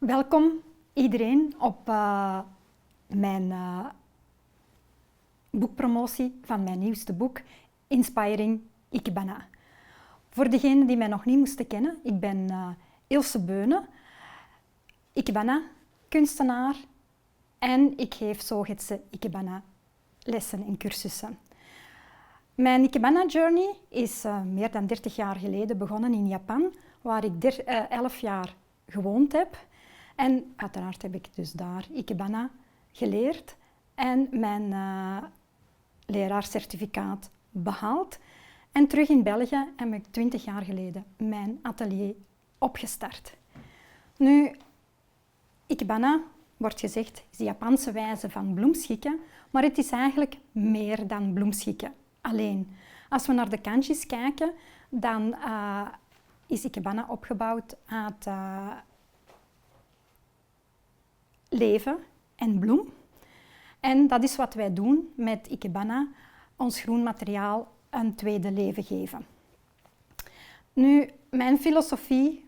Welkom iedereen op mijn boekpromotie van mijn nieuwste boek, Inspiring Ikebana. Voor degenen die mij nog niet moesten kennen, ik ben Ilse Beune, Ikebana kunstenaar en ik geef zogeheten Ikebana lessen en cursussen. Mijn Ikebana journey is meer dan 30 jaar geleden begonnen in Japan, waar ik 11 jaar gewoond heb. En uiteraard heb ik dus daar Ikebana geleerd en mijn leraarcertificaat behaald. En terug in België heb ik 20 jaar geleden mijn atelier opgestart. Nu, Ikebana, wordt gezegd, is de Japanse wijze van bloemschikken, maar het is eigenlijk meer dan bloemschikken. Alleen, als we naar de kanjis kijken, dan is Ikebana opgebouwd uit leven en bloem. En dat is wat wij doen met Ikebana, ons groenmateriaal een tweede leven geven. Nu, mijn filosofie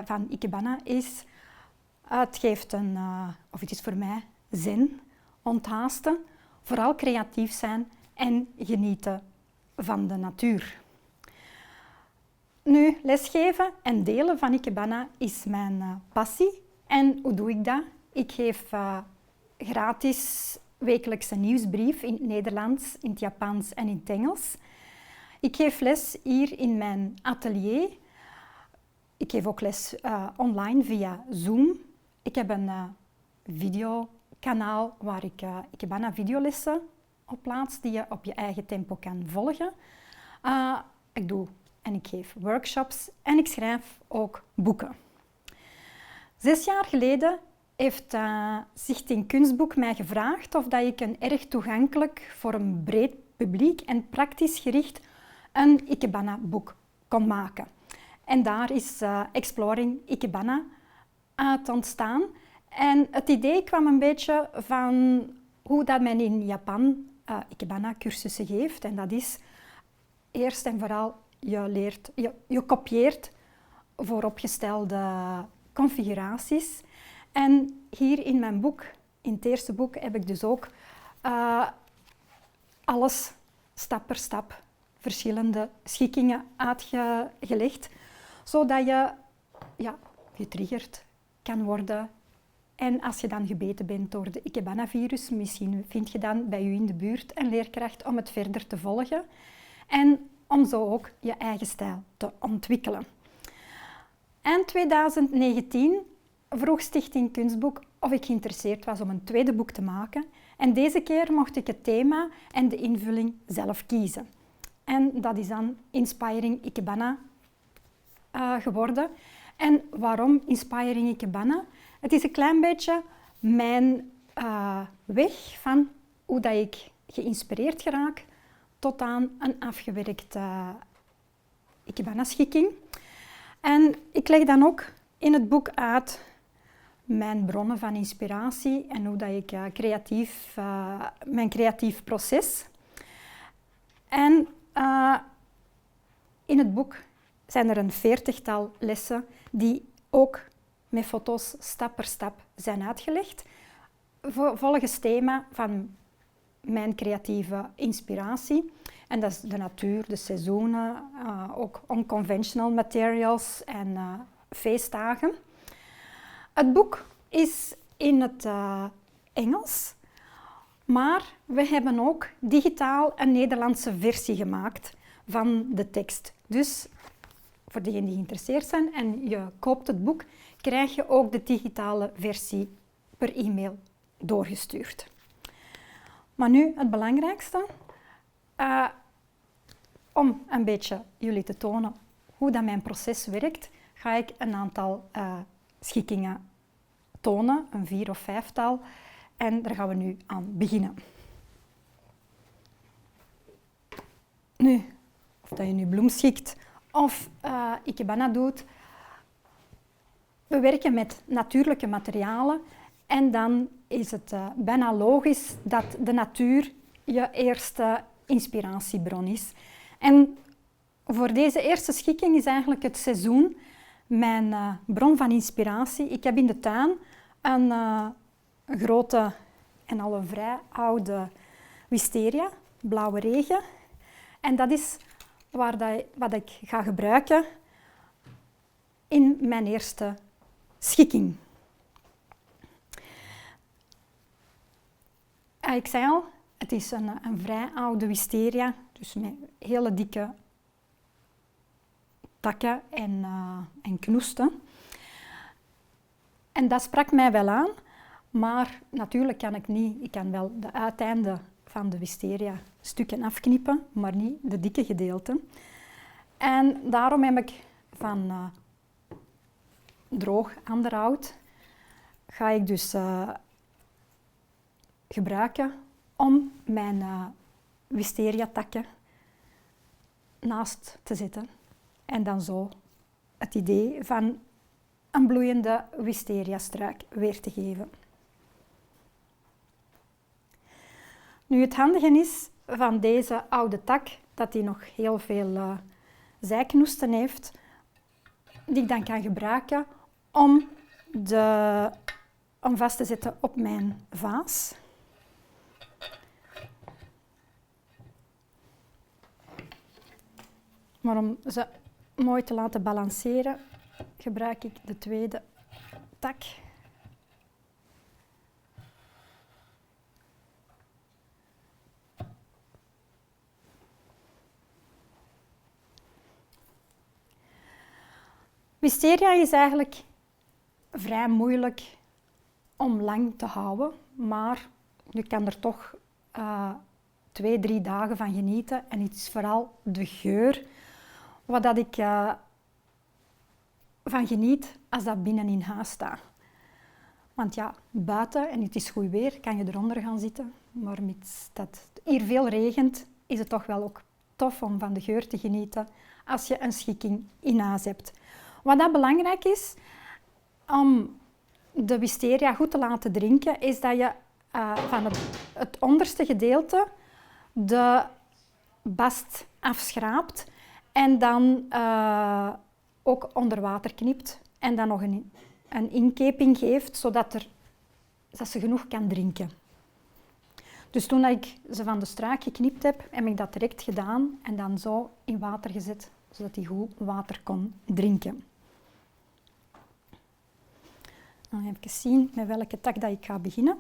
van Ikebana is, het is voor mij zen, onthaasten, vooral creatief zijn en genieten van de natuur. Nu, lesgeven en delen van Ikebana is mijn passie. En hoe doe ik dat? Ik geef gratis wekelijks een nieuwsbrief in het Nederlands, in het Japans en in het Engels. Ik geef les hier in mijn atelier. Ik geef ook les online via Zoom. Ik heb een videokanaal waar ik Ikebana videolessen op plaats die je op je eigen tempo kan volgen. Ik geef workshops en ik schrijf ook boeken. 6 jaar geleden heeft Stichting Kunstboek mij gevraagd of dat ik een erg toegankelijk voor een breed publiek en praktisch gericht een Ikebana-boek kon maken. En daar is Exploring Ikebana uit ontstaan. En het idee kwam een beetje van hoe dat men in Japan Ikebana-cursussen geeft. En dat is eerst en vooral, je kopieert vooropgestelde configuraties. En hier in mijn boek, in het eerste boek, heb ik dus ook alles stap per stap, verschillende schikkingen uitgelegd, zodat je getriggerd kan worden. En als je dan gebeten bent door de Ikebana-virus, misschien vind je dan bij u in de buurt een leerkracht om het verder te volgen en om zo ook je eigen stijl te ontwikkelen. Eind 2019 vroeg Stichting Kunstboek of ik geïnteresseerd was om een tweede boek te maken. En deze keer mocht ik het thema en de invulling zelf kiezen. En dat is dan Inspiring Ikebana geworden. En waarom Inspiring Ikebana? Het is een klein beetje mijn weg van hoe dat ik geïnspireerd geraak tot aan een afgewerkte Ikebana-schikking. En ik leg dan ook in het boek uit mijn bronnen van inspiratie en hoe dat ik mijn creatief proces. En in het boek zijn er een 40-tal lessen die ook met foto's stap per stap zijn uitgelegd, volgens het thema van mijn creatieve inspiratie. En dat is de natuur, de seizoenen, ook unconventional materials en feestdagen. Het boek is in het Engels, maar we hebben ook digitaal een Nederlandse versie gemaakt van de tekst. Dus voor degenen die geïnteresseerd zijn en je koopt het boek, krijg je ook de digitale versie per e-mail doorgestuurd. Maar nu het belangrijkste. Om een beetje jullie te tonen hoe dat mijn proces werkt, ga ik een aantal schikkingen tonen, een 4 of 5-tal. En daar gaan we nu aan beginnen. Nu, of dat je nu bloem schikt of Ikebana doet, we werken met natuurlijke materialen en dan is het bijna logisch dat de natuur je eerste inspiratiebron is. En voor deze eerste schikking is eigenlijk het seizoen mijn bron van inspiratie. Ik heb in de tuin een grote en al een vrij oude wisteria, blauwe regen. En dat is wat ik ga gebruiken in mijn eerste schikking. Ik zei al, het is een vrij oude wisteria, dus met hele dikke takken en knoesten. En dat sprak mij wel aan, maar natuurlijk kan ik niet. Ik kan wel de uiteinden van de wisteria stukken afknippen, maar niet de dikke gedeelten. En daarom heb ik van droog anderhout ga ik dus gebruiken om mijn wisteria-takken naast te zetten. En dan zo het idee van een bloeiende wisteria-struik weer te geven. Nu, het handige is van deze oude tak dat die nog heel veel zijknoesten heeft, die ik dan kan gebruiken om vast te zetten op mijn vaas. Maar om ze mooi te laten balanceren, gebruik ik de tweede tak. Wisteria is eigenlijk vrij moeilijk om lang te houden, maar je kan er toch 2-3 dagen van genieten. En het is vooral de geur wat dat ik van geniet als dat binnen in huis staat. Want ja, buiten, en het is goed weer, kan je eronder gaan zitten. Maar mits dat hier veel regent, is het toch wel ook tof om van de geur te genieten als je een schikking in huis hebt. Wat dat belangrijk is, om de wisteria goed te laten drinken, is dat je van het onderste gedeelte de bast afschraapt en dan ook onder water knipt en dan nog een inkeping geeft, zodat ze genoeg kan drinken. Dus toen ik ze van de struik geknipt heb, heb ik dat direct gedaan en dan zo in water gezet, zodat hij goed water kon drinken. Dan even zien met welke tak dat ik ga beginnen.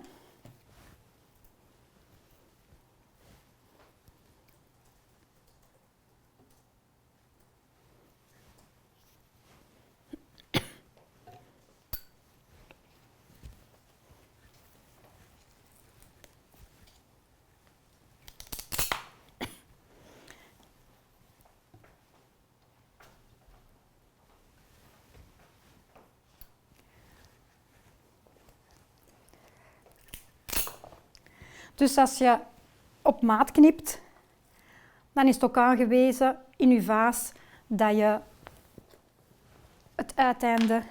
Dus als je op maat knipt, dan is het ook aangewezen in je vaas dat je het uiteinde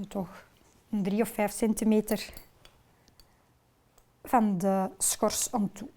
toch 3 of 5 centimeter van de schors om toe.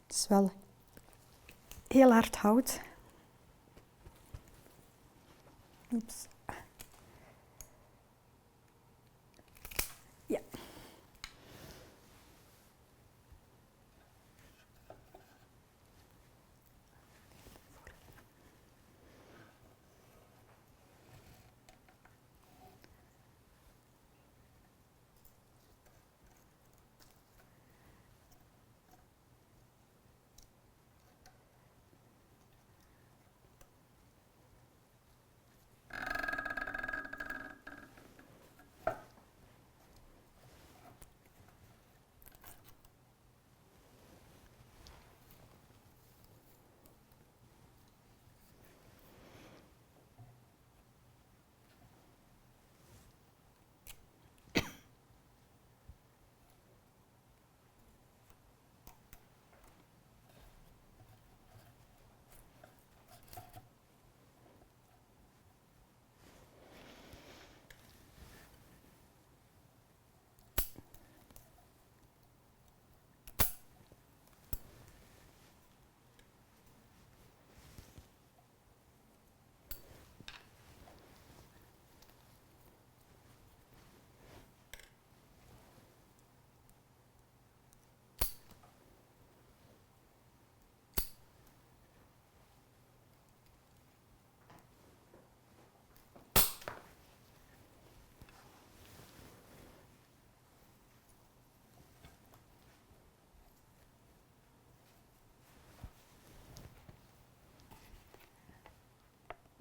Het is wel heel hard hout. Oeps. Ja.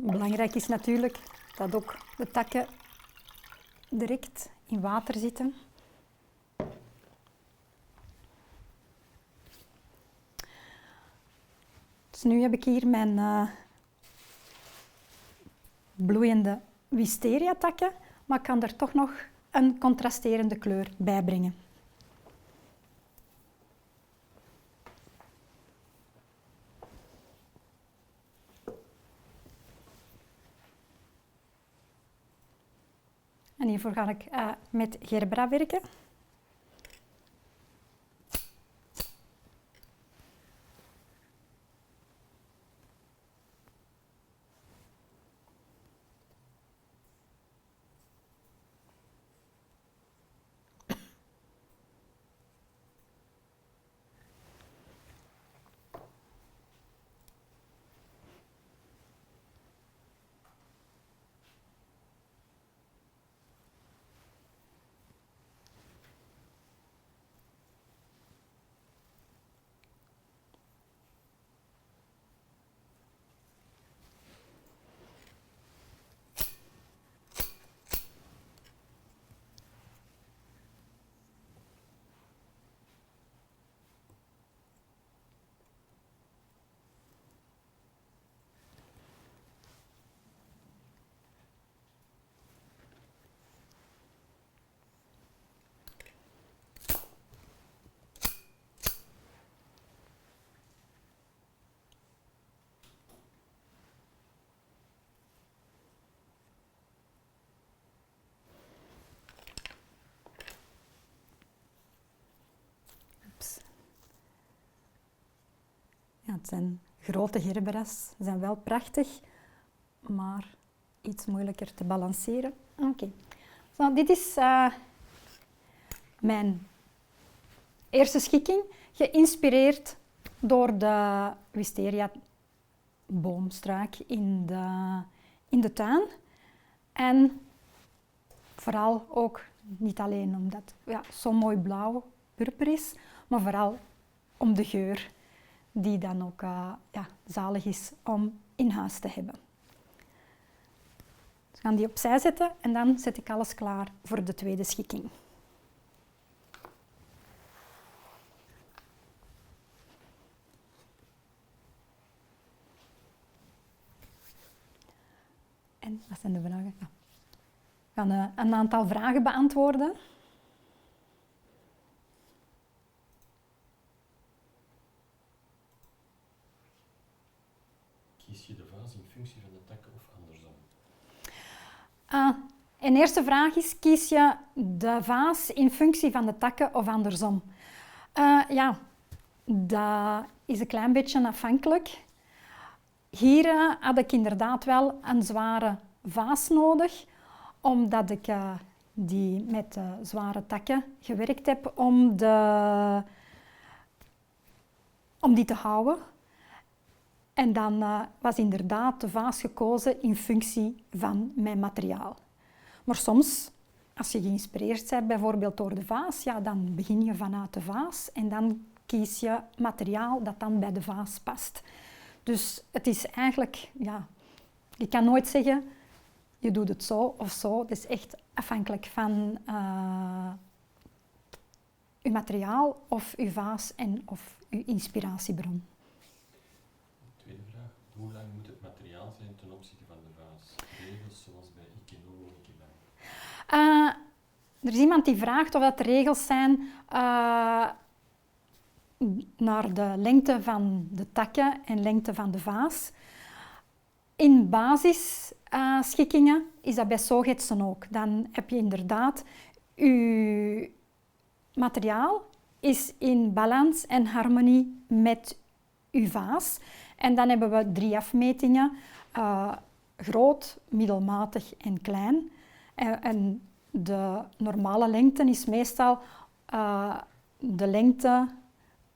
Belangrijk is natuurlijk dat ook de takken direct in water zitten. Dus nu heb ik hier mijn bloeiende wisteria-takken, maar ik kan er toch nog een contrasterende kleur bij brengen. En hiervoor ga ik met gerbera werken. Ja, het zijn grote gerbera's, ze zijn wel prachtig, maar iets moeilijker te balanceren. Oké. Zo, dit is mijn eerste schikking, geïnspireerd door de wisteria boomstruik in de tuin. En vooral ook, niet alleen omdat het zo mooi blauw purper is, maar vooral om de geur die dan ook zalig is om in huis te hebben. Dus we gaan die opzij zetten en dan zet ik alles klaar voor de tweede schikking. En wat zijn de vragen? Ja. We gaan een aantal vragen beantwoorden. Kies je de vaas in functie van de takken of andersom? Een eerste vraag is, kies je de vaas in functie van de takken of andersom? Ja, dat is een klein beetje afhankelijk. Hier had ik inderdaad wel een zware vaas nodig, omdat ik die met zware takken gewerkt heb om die te houden. En dan was inderdaad de vaas gekozen in functie van mijn materiaal. Maar soms, als je geïnspireerd bent bijvoorbeeld door de vaas, ja, dan begin je vanuit de vaas en dan kies je materiaal dat dan bij de vaas past. Dus het is eigenlijk, ja, je kan nooit zeggen, je doet het zo of zo. Het is echt afhankelijk van je materiaal of je vaas en of je inspiratiebron. Tweede vraag. Hoe lang moet het materiaal zijn ten opzichte van de vaas? Regels zoals bij Ikeno en Ikebang. Er is iemand die vraagt of dat de regels zijn naar de lengte van de takken en lengte van de vaas. In basisschikkingen is dat bij zooghetsen ook. Dan heb je inderdaad je materiaal is in balans en harmonie met je vaas. En dan hebben we 3 afmetingen, groot, middelmatig en klein. En de normale lengte is meestal de lengte,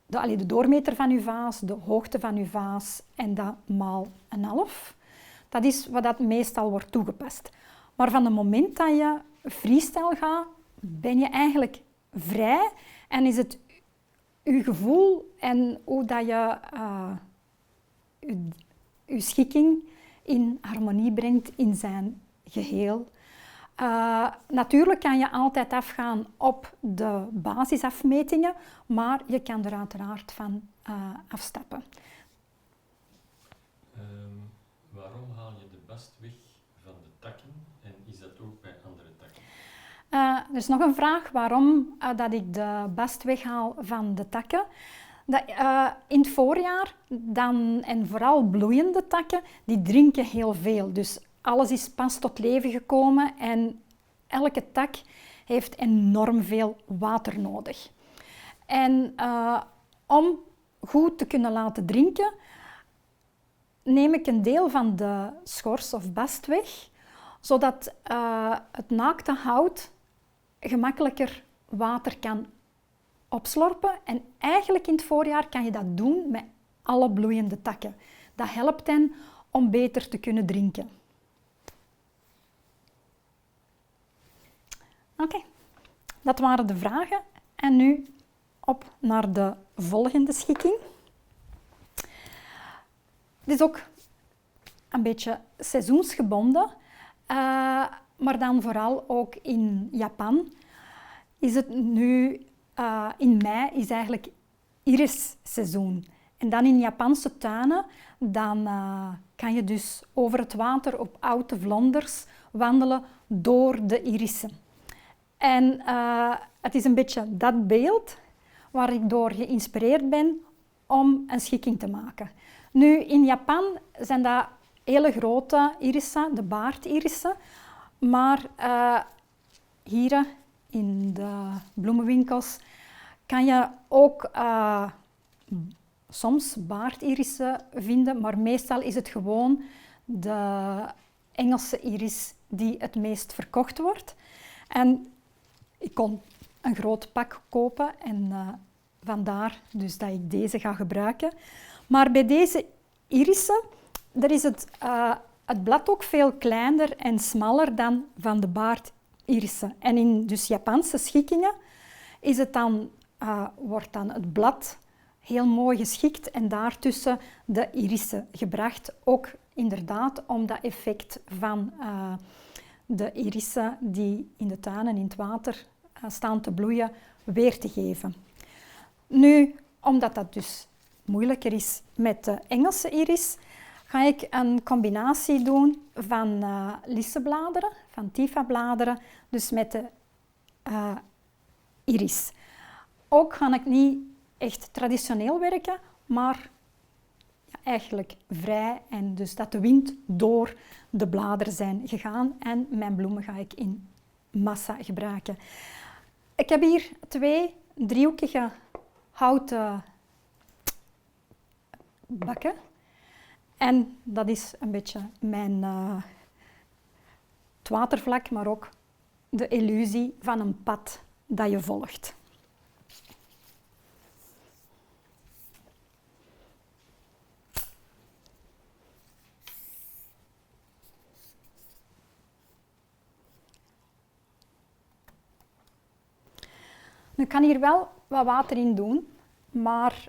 de doormeter van uw vaas, de hoogte van uw vaas en dat maal 1,5. Dat is wat dat meestal wordt toegepast. Maar van het moment dat je freestyle gaat, ben je eigenlijk vrij en is het je gevoel en hoe dat je je schikking in harmonie brengt in zijn geheel. Natuurlijk kan je altijd afgaan op de basisafmetingen, maar je kan er uiteraard van afstappen. Waarom haal je de bast weg van de takken en is dat ook bij andere takken? Er is nog een vraag waarom dat ik de bast weghaal van de takken. In het voorjaar, en vooral bloeiende takken, die drinken heel veel. Dus alles is pas tot leven gekomen en elke tak heeft enorm veel water nodig. En om goed te kunnen laten drinken, neem ik een deel van de schors of bast weg, zodat het naakte hout gemakkelijker water kan opslorpen. En eigenlijk in het voorjaar kan je dat doen met alle bloeiende takken. Dat helpt hen om beter te kunnen drinken. Oké, dat waren de vragen. En nu op naar de volgende schikking. Dit is ook een beetje seizoensgebonden, maar dan vooral ook in Japan is het nu, in mei is eigenlijk irisseizoen. En dan in Japanse tuinen, dan kan je dus over het water op oude vlonders wandelen door de irissen. En het is een beetje dat beeld waar ik door geïnspireerd ben om een schikking te maken. Nu, in Japan zijn dat hele grote irissen, de baardirissen. Maar hier in de bloemenwinkels kan je ook soms baardirissen vinden, maar meestal is het gewoon de Engelse iris die het meest verkocht wordt. En ik kon een groot pak kopen en vandaar dus dat ik deze ga gebruiken. Maar bij deze irissen, daar is het blad ook veel kleiner en smaller dan van de baardirissen. En in dus Japanse schikkingen is het dan, wordt dan het blad heel mooi geschikt en daartussen de irissen gebracht. Ook inderdaad om dat effect van de irissen die in de tuinen in het water staan te bloeien weer te geven. Nu, omdat dat dus moeilijker is met de Engelse iris, ga ik een combinatie doen van lissebladeren, van tifabladeren, dus met de iris. Ook ga ik niet echt traditioneel werken, maar ja, eigenlijk vrij en dus dat de wind door de bladeren zijn gegaan en mijn bloemen ga ik in massa gebruiken. Ik heb hier 2 driehoekige houten bakken. En dat is een beetje het watervlak, maar ook de illusie van een pad dat je volgt. Nu kan hier wel wat water in doen, maar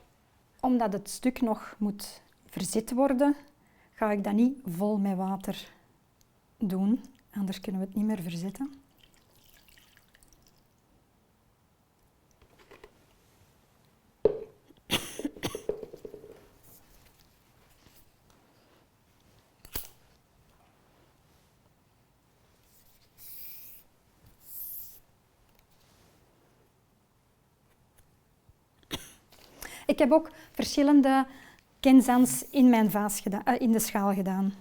omdat het stuk nog moet verzet worden, ga ik dat niet vol met water doen, anders kunnen we het niet meer verzetten. Ik heb ook verschillende kenzans in mijn vaas gedaan, in de schaal gedaan.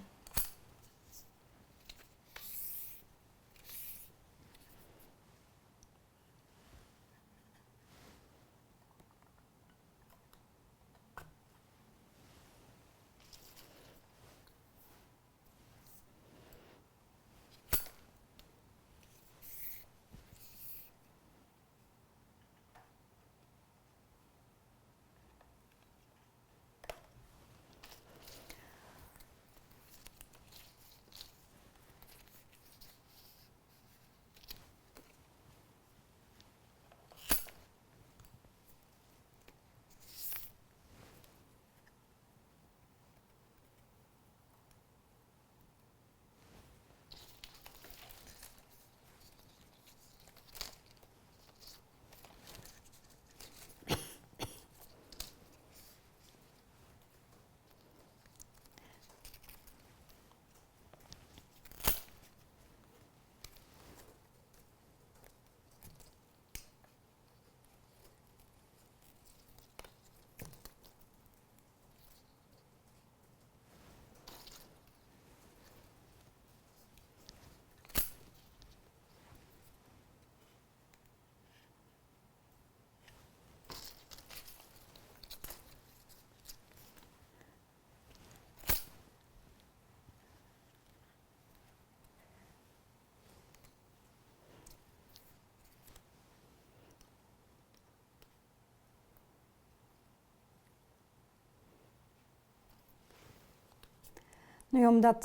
Nu, omdat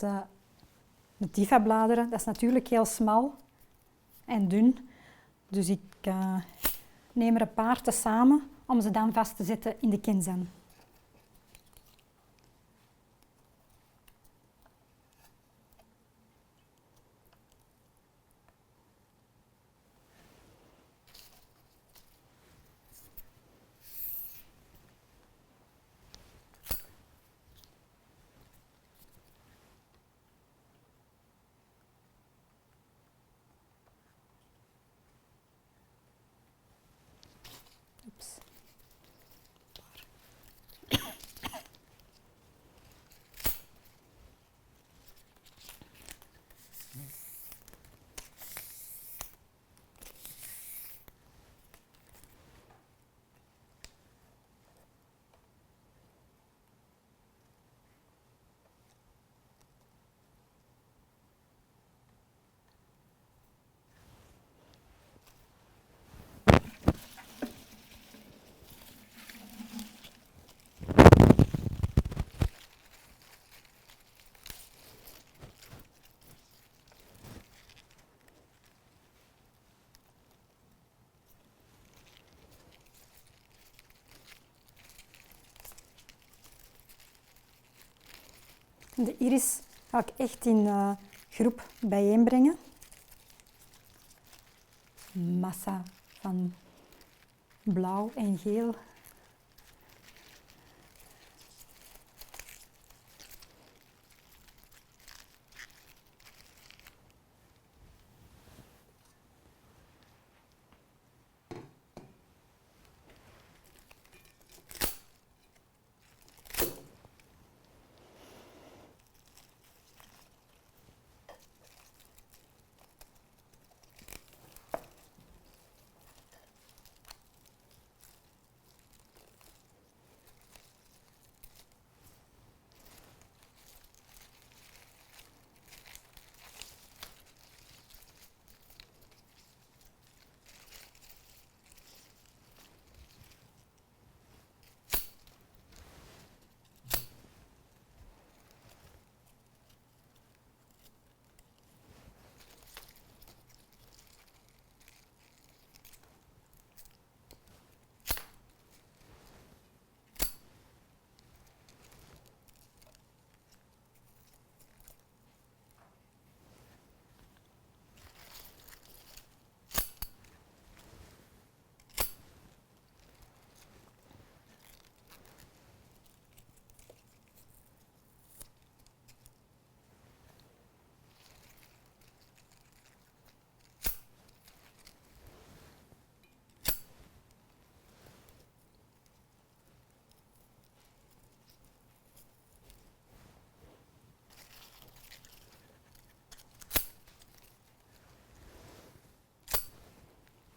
de tifabladeren, dat is natuurlijk heel smal en dun. Dus ik neem er een paar tezamen om ze dan vast te zetten in de kinzen. Oeps. De iris ga ik echt in groep bijeenbrengen. Massa van blauw en geel.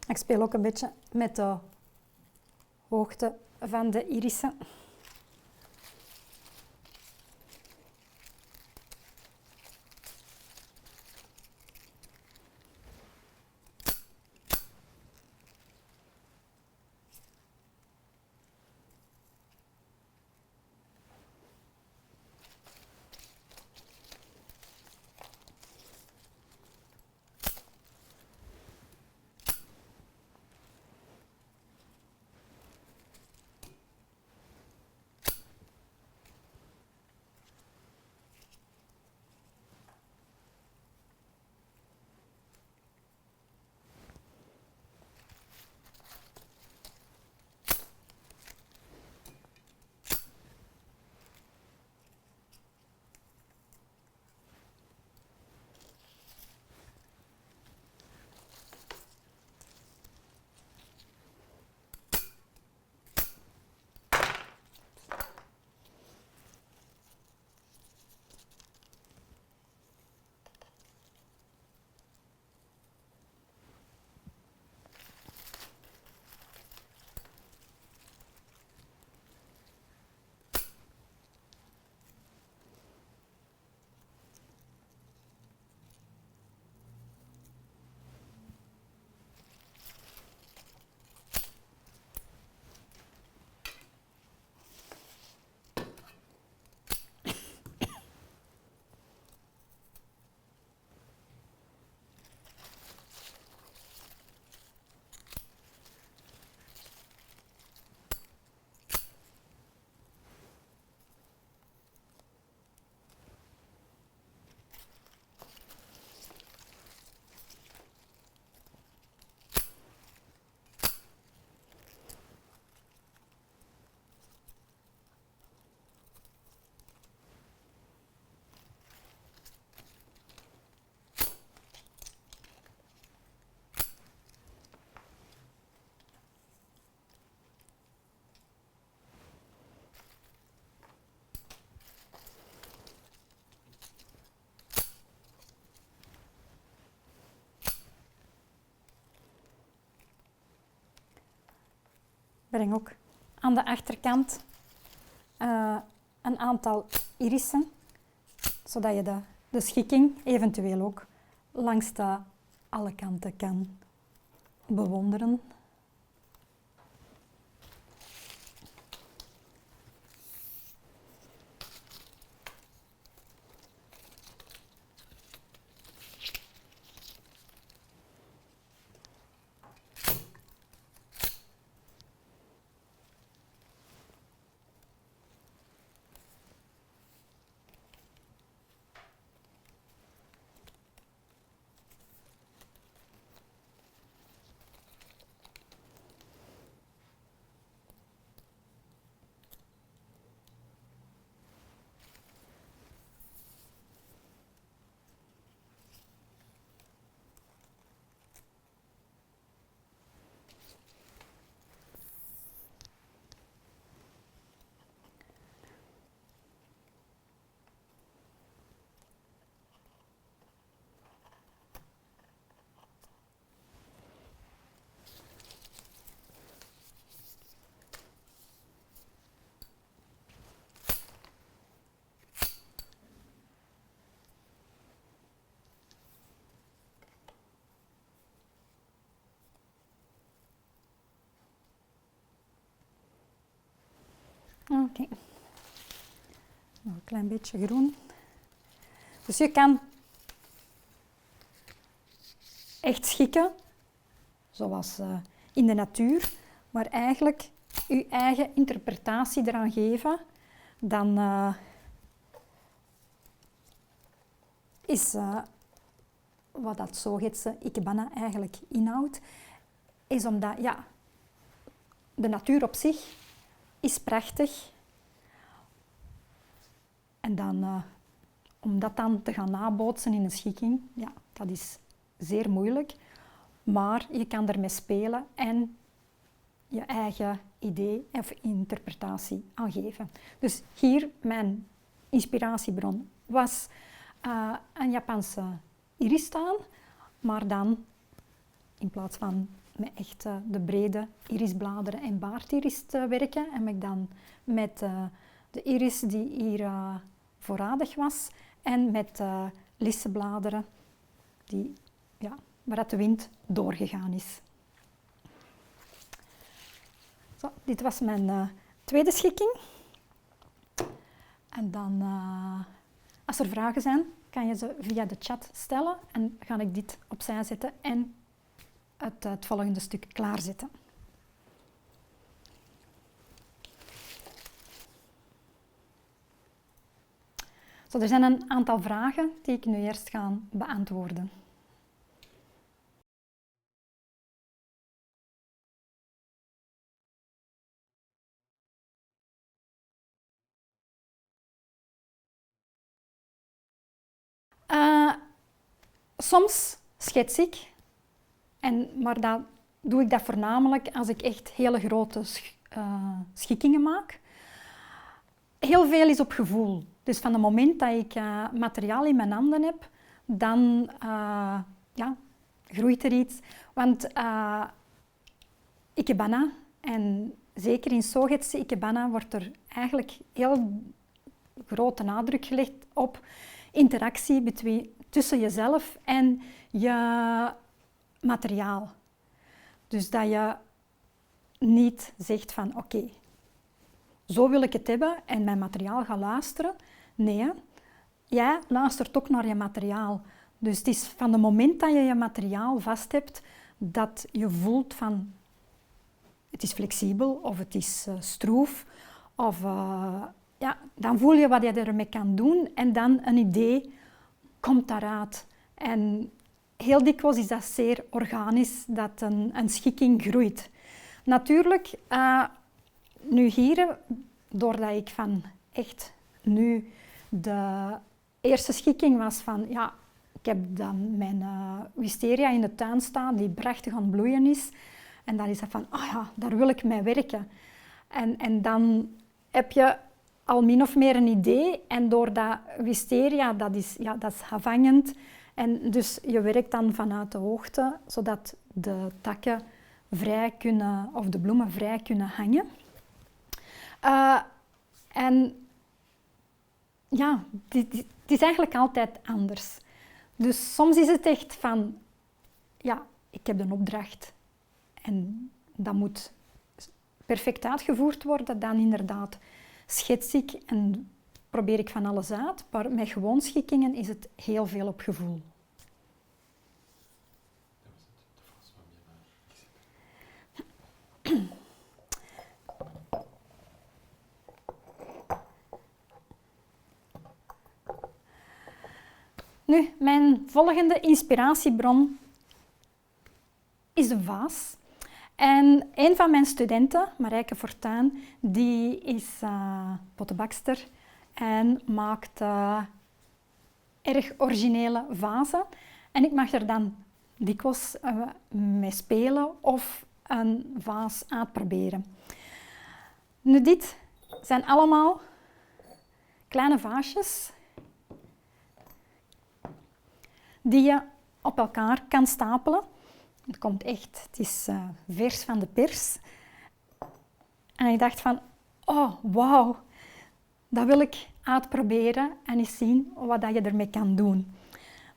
Ik speel ook een beetje met de hoogte van de irissen. breng ook aan de achterkant een aantal irissen, zodat je de schikking eventueel ook langs alle kanten kan bewonderen. Oké. Nog een klein beetje groen. Dus je kan echt schikken, zoals in de natuur, maar eigenlijk je eigen interpretatie eraan geven, dan is wat dat zogeheten ikebana eigenlijk inhoudt, is omdat ja, de natuur op zich is prachtig. En dan, om dat dan te gaan nabootsen in een schikking, ja, dat is zeer moeilijk. Maar je kan ermee spelen en je eigen idee of interpretatie aan geven. Dus hier, mijn inspiratiebron was een Japanse iris-staan, maar dan in plaats van met echt de brede irisbladeren en baardiris te werken, heb ik dan met de iris die hier voorradig was en met lissebladeren die, ja, waar de wind doorgegaan is. Zo, dit was mijn tweede schikking. En dan, als er vragen zijn, kan je ze via de chat stellen en ga ik dit opzij zetten en het volgende stuk klaarzetten. Zo, er zijn een aantal vragen die ik nu eerst ga beantwoorden. Soms schets ik, maar dan doe ik dat voornamelijk als ik echt hele grote schikkingen maak. Heel veel is op gevoel. Dus van het moment dat ik materiaal in mijn handen heb, dan ja, groeit er iets. Want ikebana, en zeker in Sogetsu ikebana, wordt er eigenlijk heel grote nadruk gelegd op interactie tussen jezelf en je materiaal. Dus dat je niet zegt van oké, zo wil ik het hebben en mijn materiaal gaat luisteren. Nee, jij luistert ook naar je materiaal. Dus het is van het moment dat je je materiaal vast hebt, dat je voelt van het is flexibel of het is stroef. Of ja, dan voel je wat je ermee kan doen en dan een idee komt daaruit. En heel dikwijls is dat zeer organisch dat een schikking groeit. Natuurlijk, nu hier, doordat ik van echt nu de eerste schikking was van ja, ik heb dan mijn wisteria in de tuin staan die prachtig aan het bloeien is. En dan is dat van, oh ja, daar wil ik mee werken. En dan heb je al min of meer een idee en door dat wisteria, dat is afhangend. En dus je werkt dan vanuit de hoogte, zodat de takken of de bloemen vrij kunnen hangen. En ja, het is eigenlijk altijd anders. Dus soms is het echt van, ja, ik heb een opdracht en dat moet perfect uitgevoerd worden. Dan inderdaad schets ik en probeer ik van alles uit. Maar met gewoon schikkingen is het heel veel op gevoel. Nu, mijn volgende inspiratiebron is een vaas. En een van mijn studenten, Marijke Fortuyn, die is pottenbakster en maakt erg originele vazen. En ik mag er dan dikwijls mee spelen of een vaas uitproberen. Nu, dit zijn allemaal kleine vaasjes die je op elkaar kan stapelen. Het komt echt, het is vers van de pers. En ik dacht van, oh wauw, dat wil ik uitproberen en eens zien wat je ermee kan doen.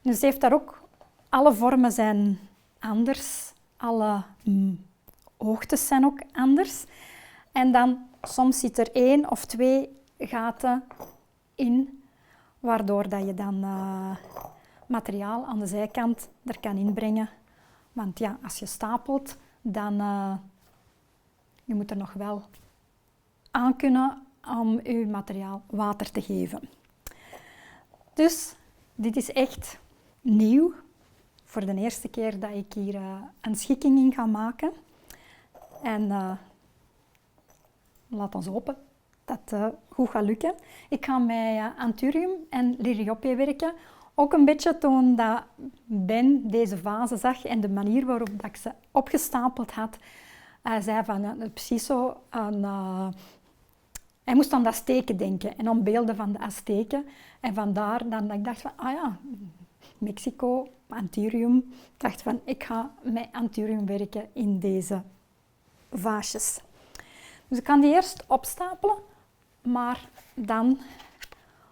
Dus heeft daar ook, alle vormen zijn anders, alle hoogtes zijn ook anders. En dan soms zit er 1 of 2 gaten in, waardoor dat je dan materiaal aan de zijkant er kan inbrengen. Want ja, als je stapelt, dan je moet er nog wel aan kunnen om je materiaal water te geven. Dus dit is echt nieuw. Voor de eerste keer dat ik hier een schikking in ga maken. En laat ons hopen dat het goed gaat lukken. Ik ga met Anthurium en Liriope werken. Ook een beetje toen dat Ben deze vazen zag en de manier waarop dat ik ze opgestapeld had. Hij zei van, precies zo, hij moest aan de Azteken denken en aan beelden van de Azteken. En vandaar dan dat ik dacht van, ah ja, Mexico, Anthurium. Ik dacht van, ik ga met Anthurium werken in deze vaasjes. Dus ik kan die eerst opstapelen, maar dan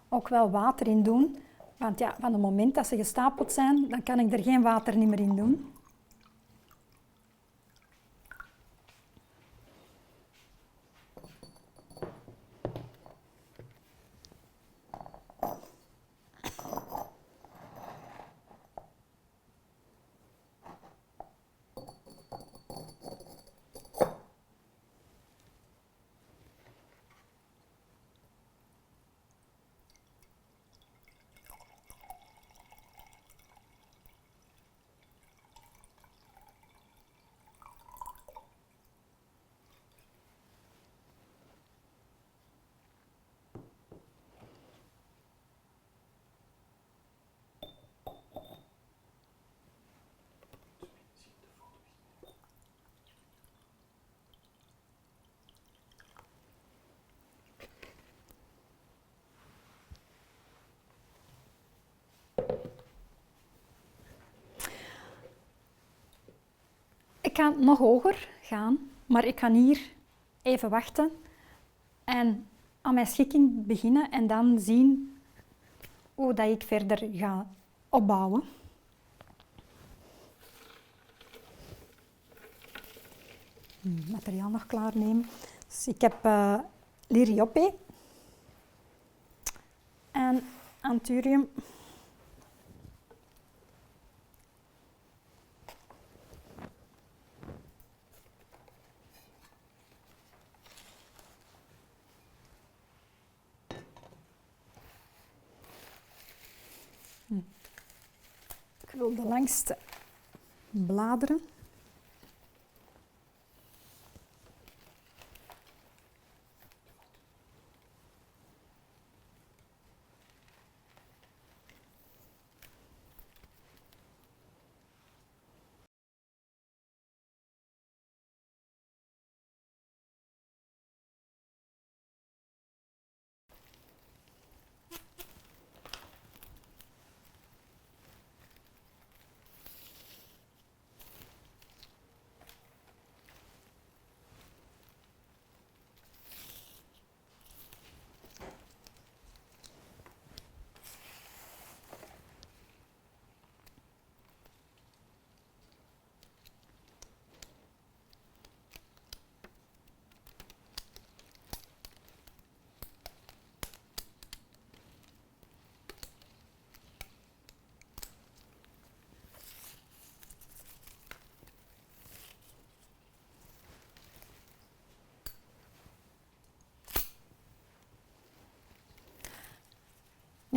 ook wel water in doen. Want ja, van het moment dat ze gestapeld zijn, dan kan ik er geen water meer in doen. Ik kan nog hoger gaan, maar ik ga hier even wachten en aan mijn schikking beginnen en dan zien hoe dat ik verder ga opbouwen. Materiaal nog klaarnemen. Dus ik heb Liriope en Anthurium. Ik wil de langste bladeren.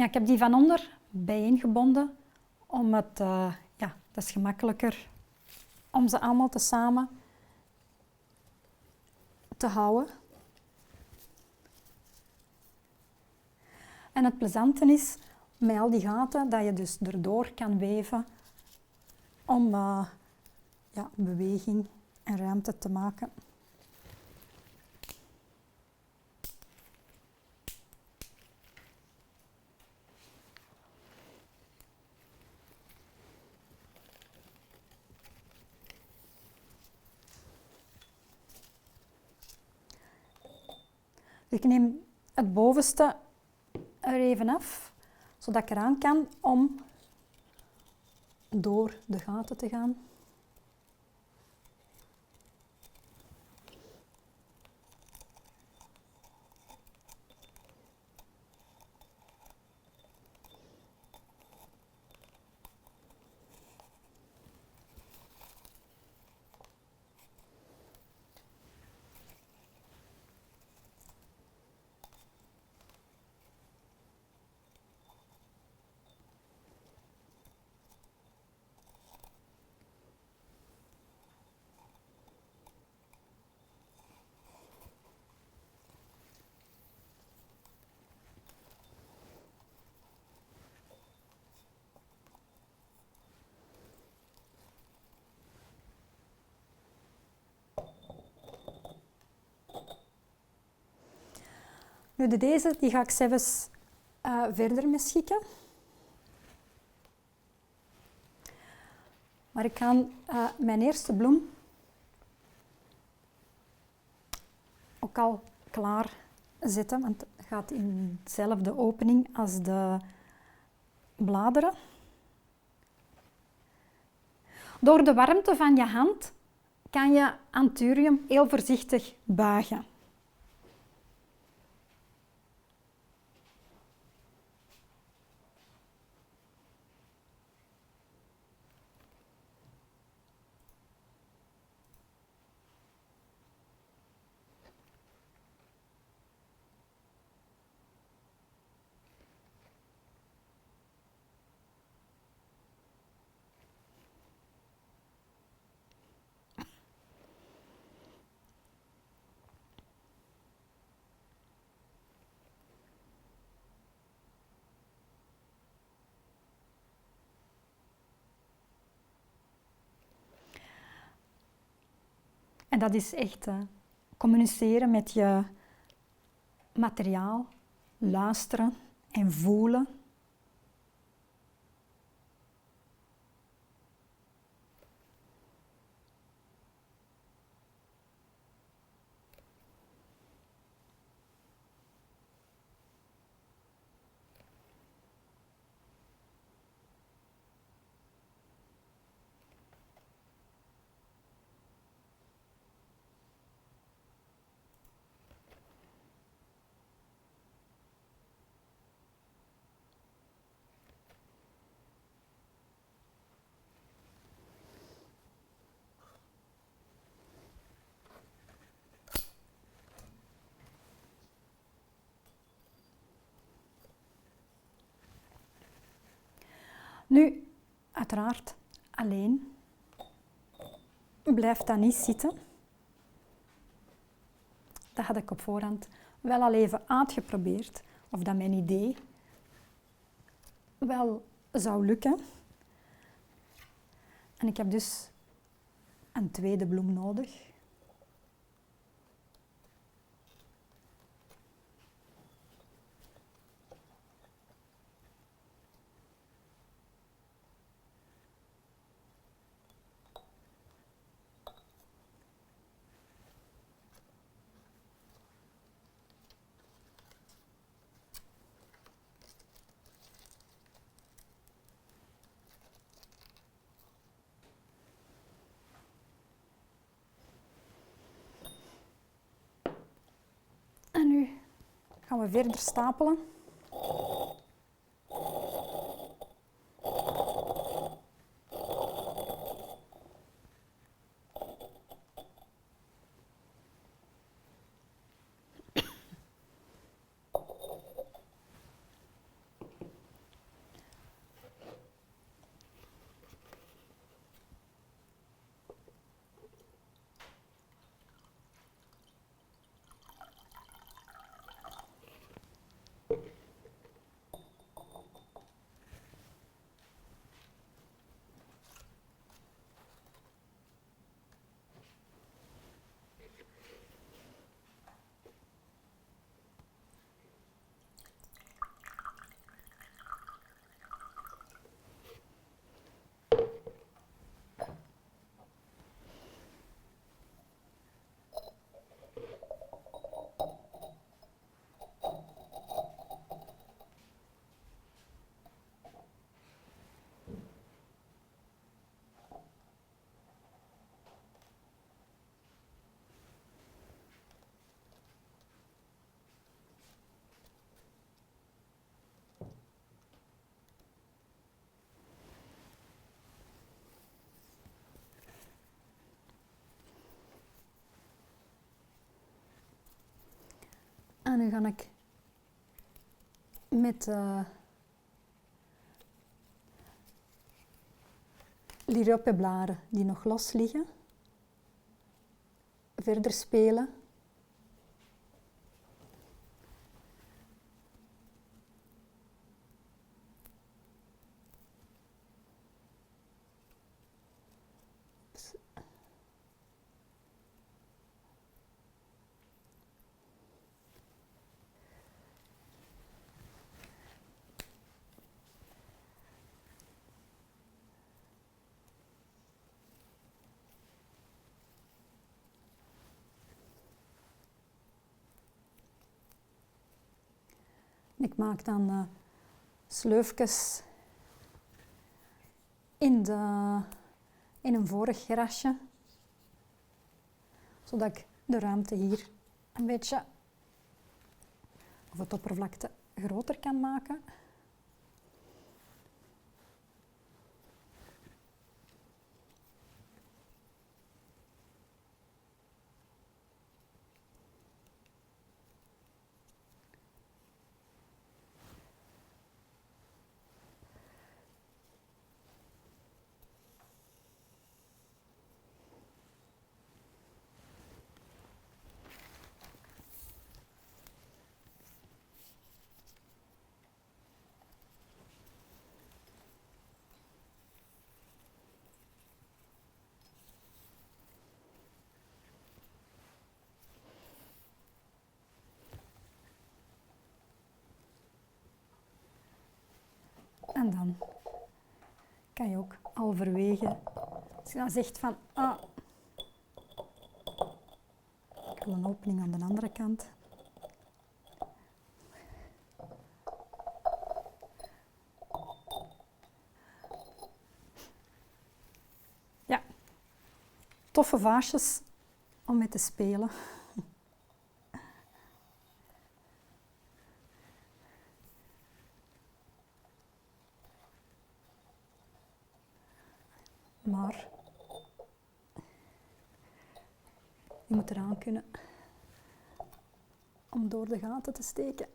Ja, ik heb die van onder bijeengebonden, om het, ja, dat is gemakkelijker om ze allemaal tezamen te houden. En het plezante is, met al die gaten, dat je dus erdoor kan weven om ja, beweging en ruimte te maken. Ik neem het bovenste er even af, zodat ik eraan kan om door de gaten te gaan. Nu, deze die ga ik zelfs verder mee schikken. Maar ik ga mijn eerste bloem ook al klaar zetten, want het gaat in dezelfde opening als de bladeren. Door de warmte van je hand kan je anthurium heel voorzichtig buigen. En dat is echt communiceren met je materiaal, luisteren en voelen. Nu, uiteraard, alleen blijft dat niet zitten. Dat had ik op voorhand wel al even uitgeprobeerd, of dat mijn idee wel zou lukken. En ik heb dus een tweede bloem nodig. En nu gaan we verder stapelen. nu ga ik met liriopenblaren die nog los liggen verder spelen. Ik maak dan sleufjes in een vorig grasje, zodat ik de ruimte hier een beetje, of het oppervlakte groter kan maken. En dan kan je ook halverwege, als je dan zegt van, ik wil een opening aan de andere kant. Ja, toffe vaasjes om mee te spelen. Maar je moet eraan kunnen om door de gaten te steken.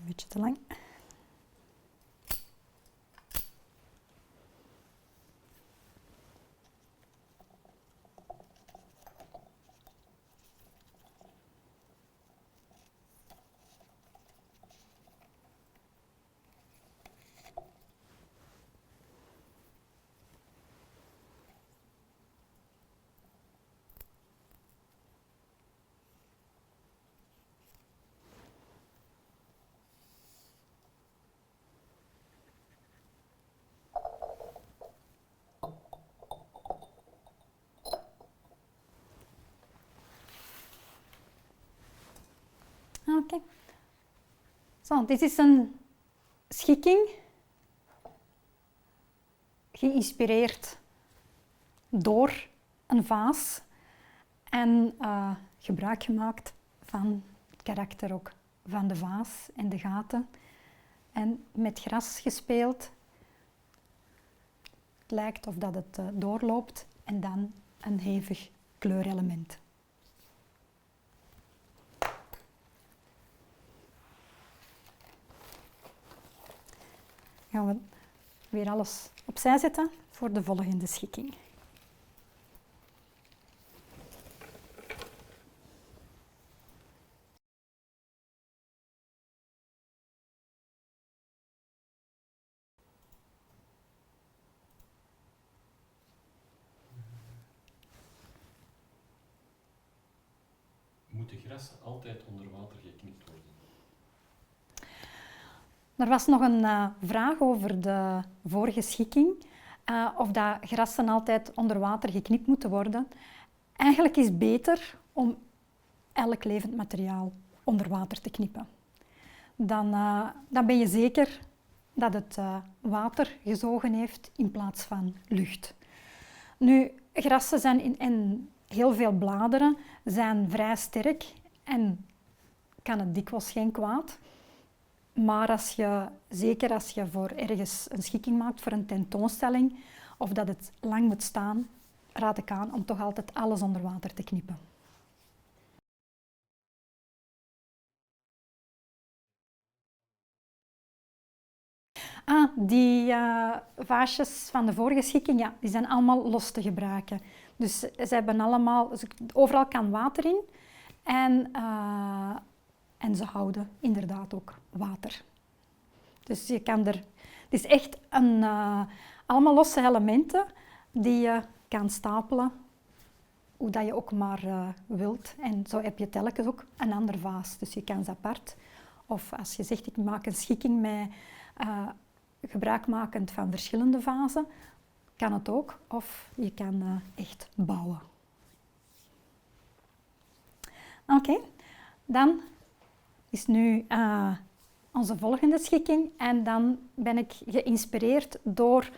Een beetje te lang. Oké. Zo, dit is een schikking geïnspireerd door een vaas en gebruik gemaakt van het karakter ook van de vaas en de gaten en met gras gespeeld. Het lijkt of dat het doorloopt en dan een hevig kleurelement. gaan we weer alles opzij zetten voor de volgende schikking. Moeten grassen altijd onder water geknipt worden? Er was nog een vraag over de vorige schikking, of dat grassen altijd onder water geknipt moeten worden. Eigenlijk is het beter om elk levend materiaal onder water te knippen. Dan ben je zeker dat het water gezogen heeft in plaats van lucht. Nu, grassen zijn en heel veel bladeren zijn vrij sterk en kan het dikwijls geen kwaad. Maar zeker als je voor ergens een schikking maakt voor een tentoonstelling of dat het lang moet staan, raad ik aan om toch altijd alles onder water te knippen. Die vaasjes van de vorige schikking, ja, die zijn allemaal los te gebruiken. Dus ze hebben allemaal, overal kan water in en ze houden inderdaad ook water. Dus je kan het is echt allemaal losse elementen die je kan stapelen, hoe dat je ook maar wilt. En zo heb je telkens ook een ander vaas, dus je kan ze apart. Of als je zegt, ik maak een schikking met gebruikmakend van verschillende vazen, kan het ook. Of je kan echt bouwen. Oké, dan is nu onze volgende schikking en dan ben ik geïnspireerd door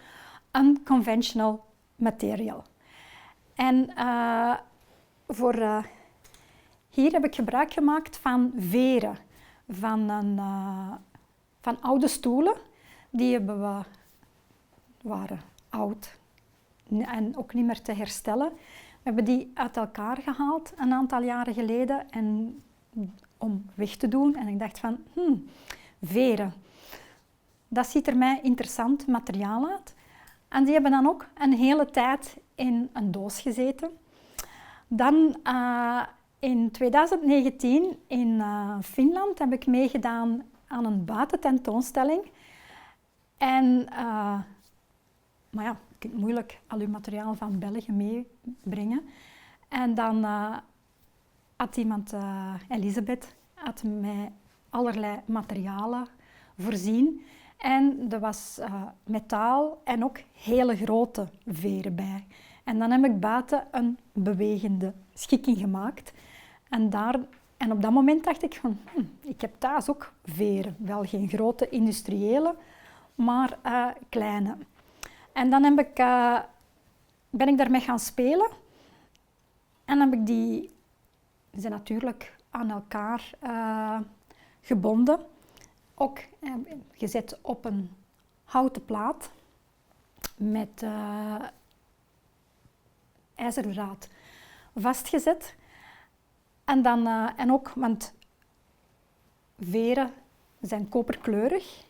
unconventional material. En hier heb ik gebruik gemaakt van veren van oude stoelen. Die waren oud en ook niet meer te herstellen. We hebben die uit elkaar gehaald een aantal jaren geleden om weg te doen. En ik dacht van, veren, dat ziet er mij interessant materiaal uit. En die hebben dan ook een hele tijd in een doos gezeten. Dan in 2019 in Finland heb ik meegedaan aan een buitententoonstelling. En, maar ja, je kunt moeilijk al je materiaal van België meebrengen. En dan had iemand, Elisabeth, had mij allerlei materialen voorzien. En er was metaal en ook hele grote veren bij. En dan heb ik buiten een bewegende schikking gemaakt. En op dat moment dacht ik van, ik heb thuis ook veren. Wel geen grote industriële, maar kleine. En dan ben ik daarmee gaan spelen. En heb ik die zijn natuurlijk aan elkaar gebonden. Ook gezet op een houten plaat met ijzerdraad vastgezet. En ook, want veren zijn koperkleurig,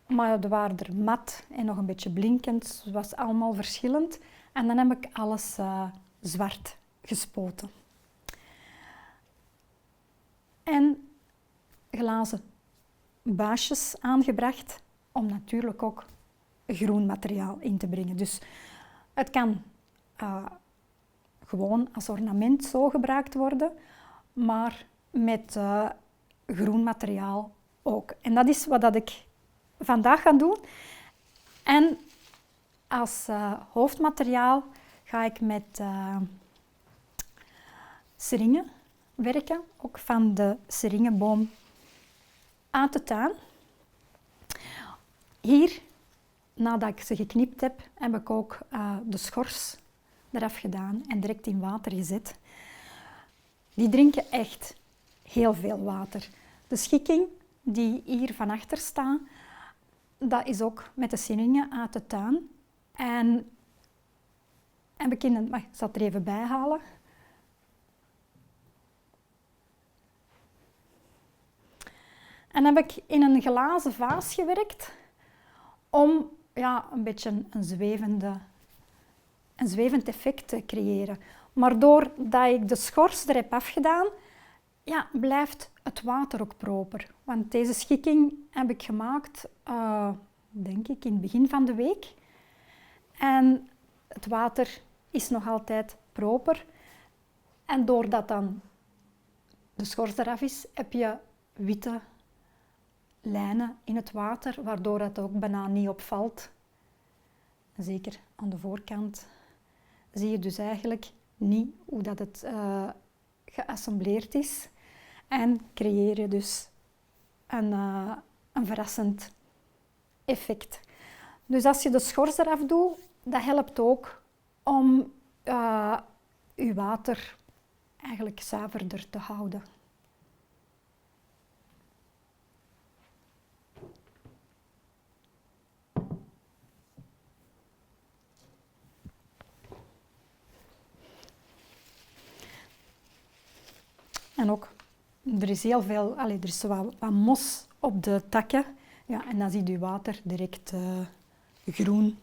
maar er waren er mat en nog een beetje blinkend. Het was allemaal verschillend. En dan heb ik alles zwart gespoten. En glazen buisjes aangebracht om natuurlijk ook groen materiaal in te brengen. Dus het kan gewoon als ornament zo gebruikt worden, maar met groen materiaal ook. En dat is wat ik vandaag ga doen. En als hoofdmateriaal ga ik met seringen werken, ook van de seringenboom uit de tuin. Hier, nadat ik ze geknipt heb, heb ik ook de schors eraf gedaan en direct in water gezet. Die drinken echt heel veel water. De schikking die hier van achter staat, dat is ook met de seringen uit de tuin. En ik zal het er even bij halen. En heb ik in een glazen vaas gewerkt om een beetje een zwevend effect te creëren. Maar doordat ik de schors er heb afgedaan, blijft het water ook proper. Want deze schikking heb ik gemaakt, denk ik, in het begin van de week. En het water is nog altijd proper. En doordat dan de schors eraf is, heb je witte lijnen in het water, waardoor het ook bijna niet opvalt. Zeker aan de voorkant zie je dus eigenlijk niet hoe dat het geassembleerd is. En creëer je dus een verrassend effect. Dus als je de schors eraf doet, dat helpt ook om je water eigenlijk zuiverder te houden. En ook, er is heel veel, er is wat mos op de takken. Ja, en dan ziet je water direct groen.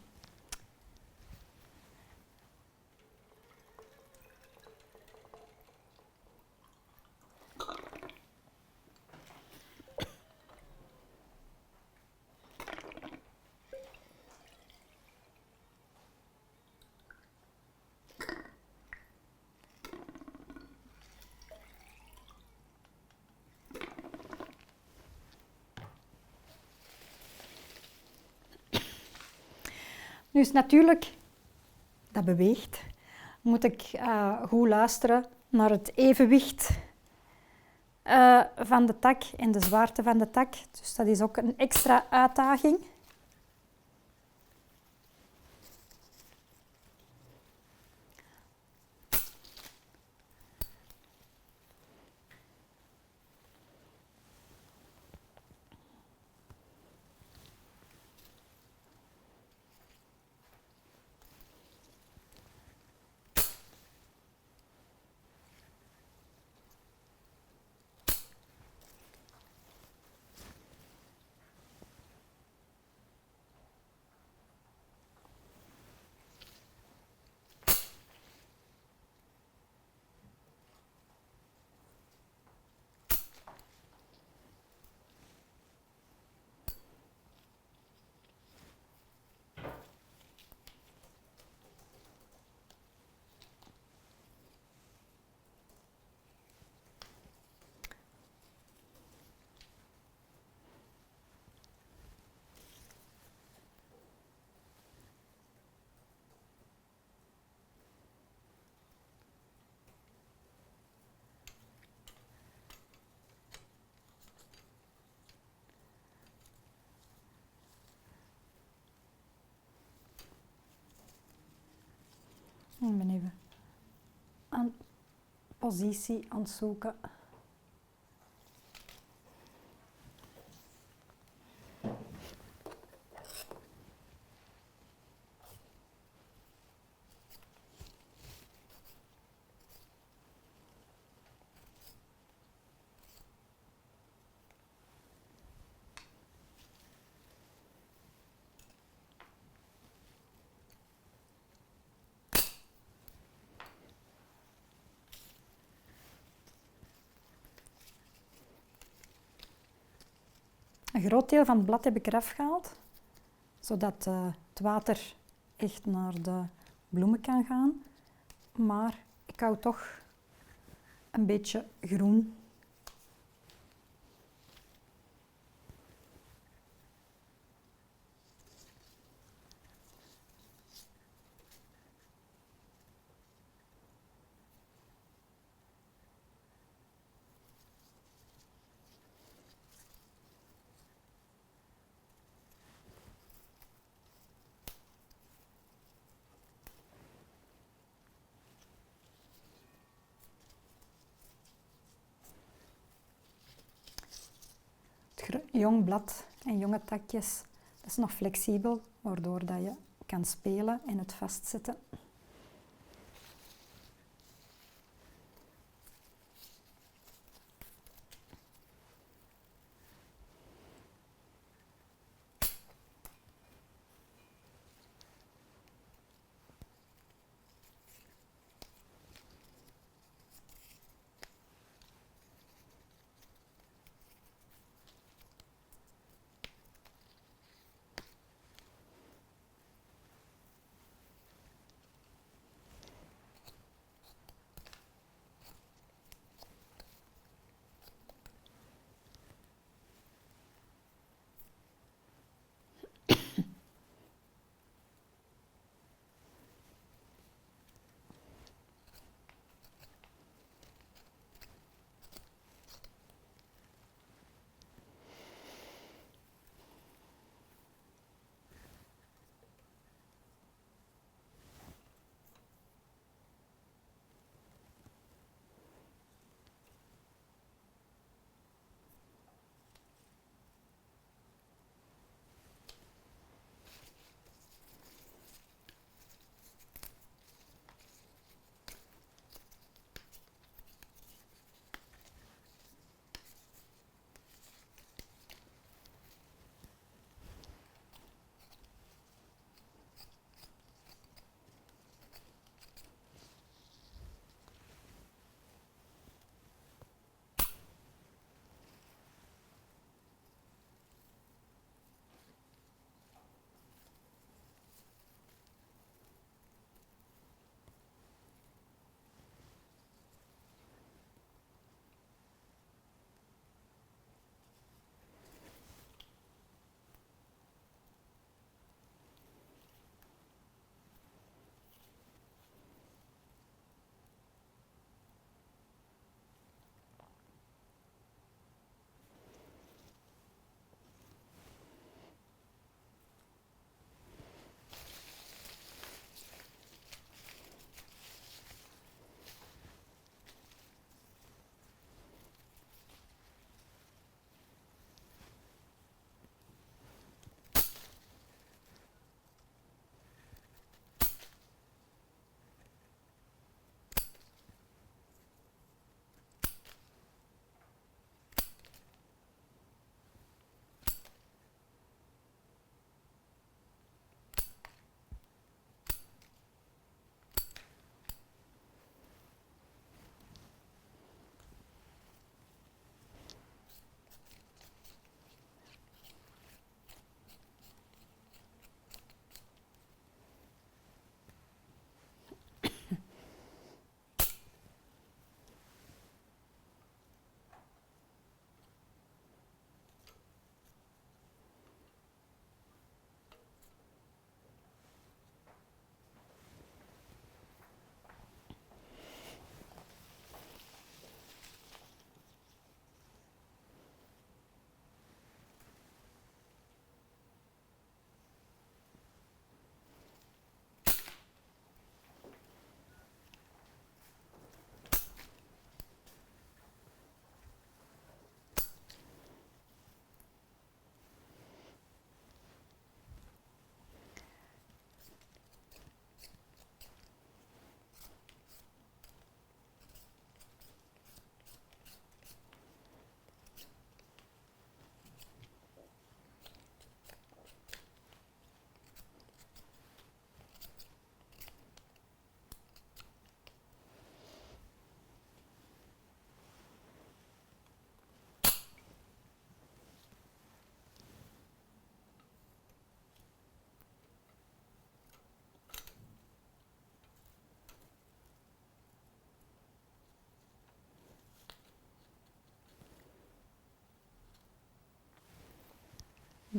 Dus natuurlijk, dat beweegt, moet ik goed luisteren naar het evenwicht van de tak en de zwaarte van de tak. Dus dat is ook een extra uitdaging. Ik ben even een positie aan het zoeken. Een groot deel van het blad heb ik eraf gehaald, zodat het water echt naar de bloemen kan gaan. Maar ik hou toch een beetje groen. Jong blad en jonge takjes, dat is nog flexibel, waardoor dat je kan spelen en het vastzetten.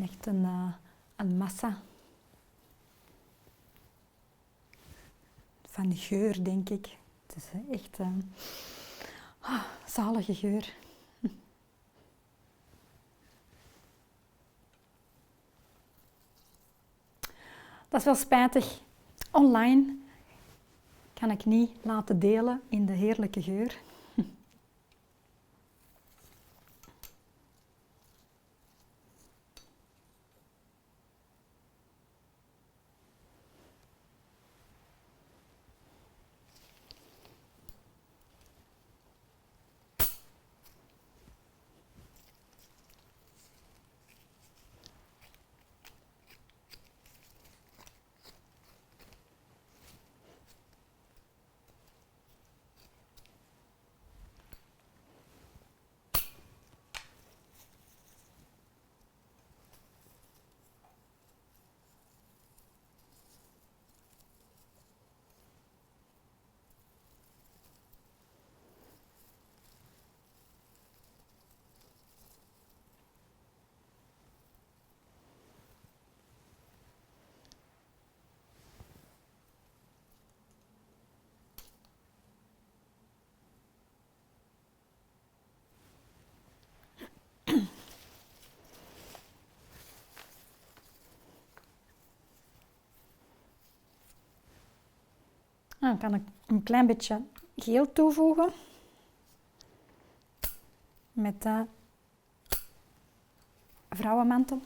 Echt een massa van geur, denk ik. Het is echt zalige geur. Dat is wel spijtig. Online kan ik niet laten delen in de heerlijke geur. Dan kan ik een klein beetje geel toevoegen met de vrouwenmantel.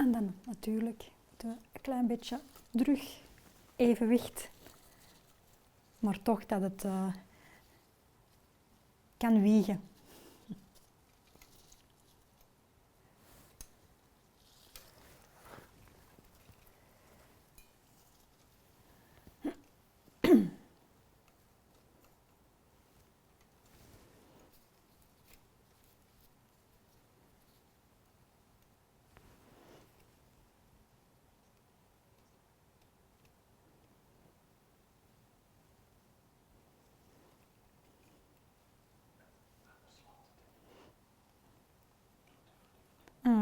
En dan natuurlijk een klein beetje terug evenwicht. Maar toch dat het kan wiegen.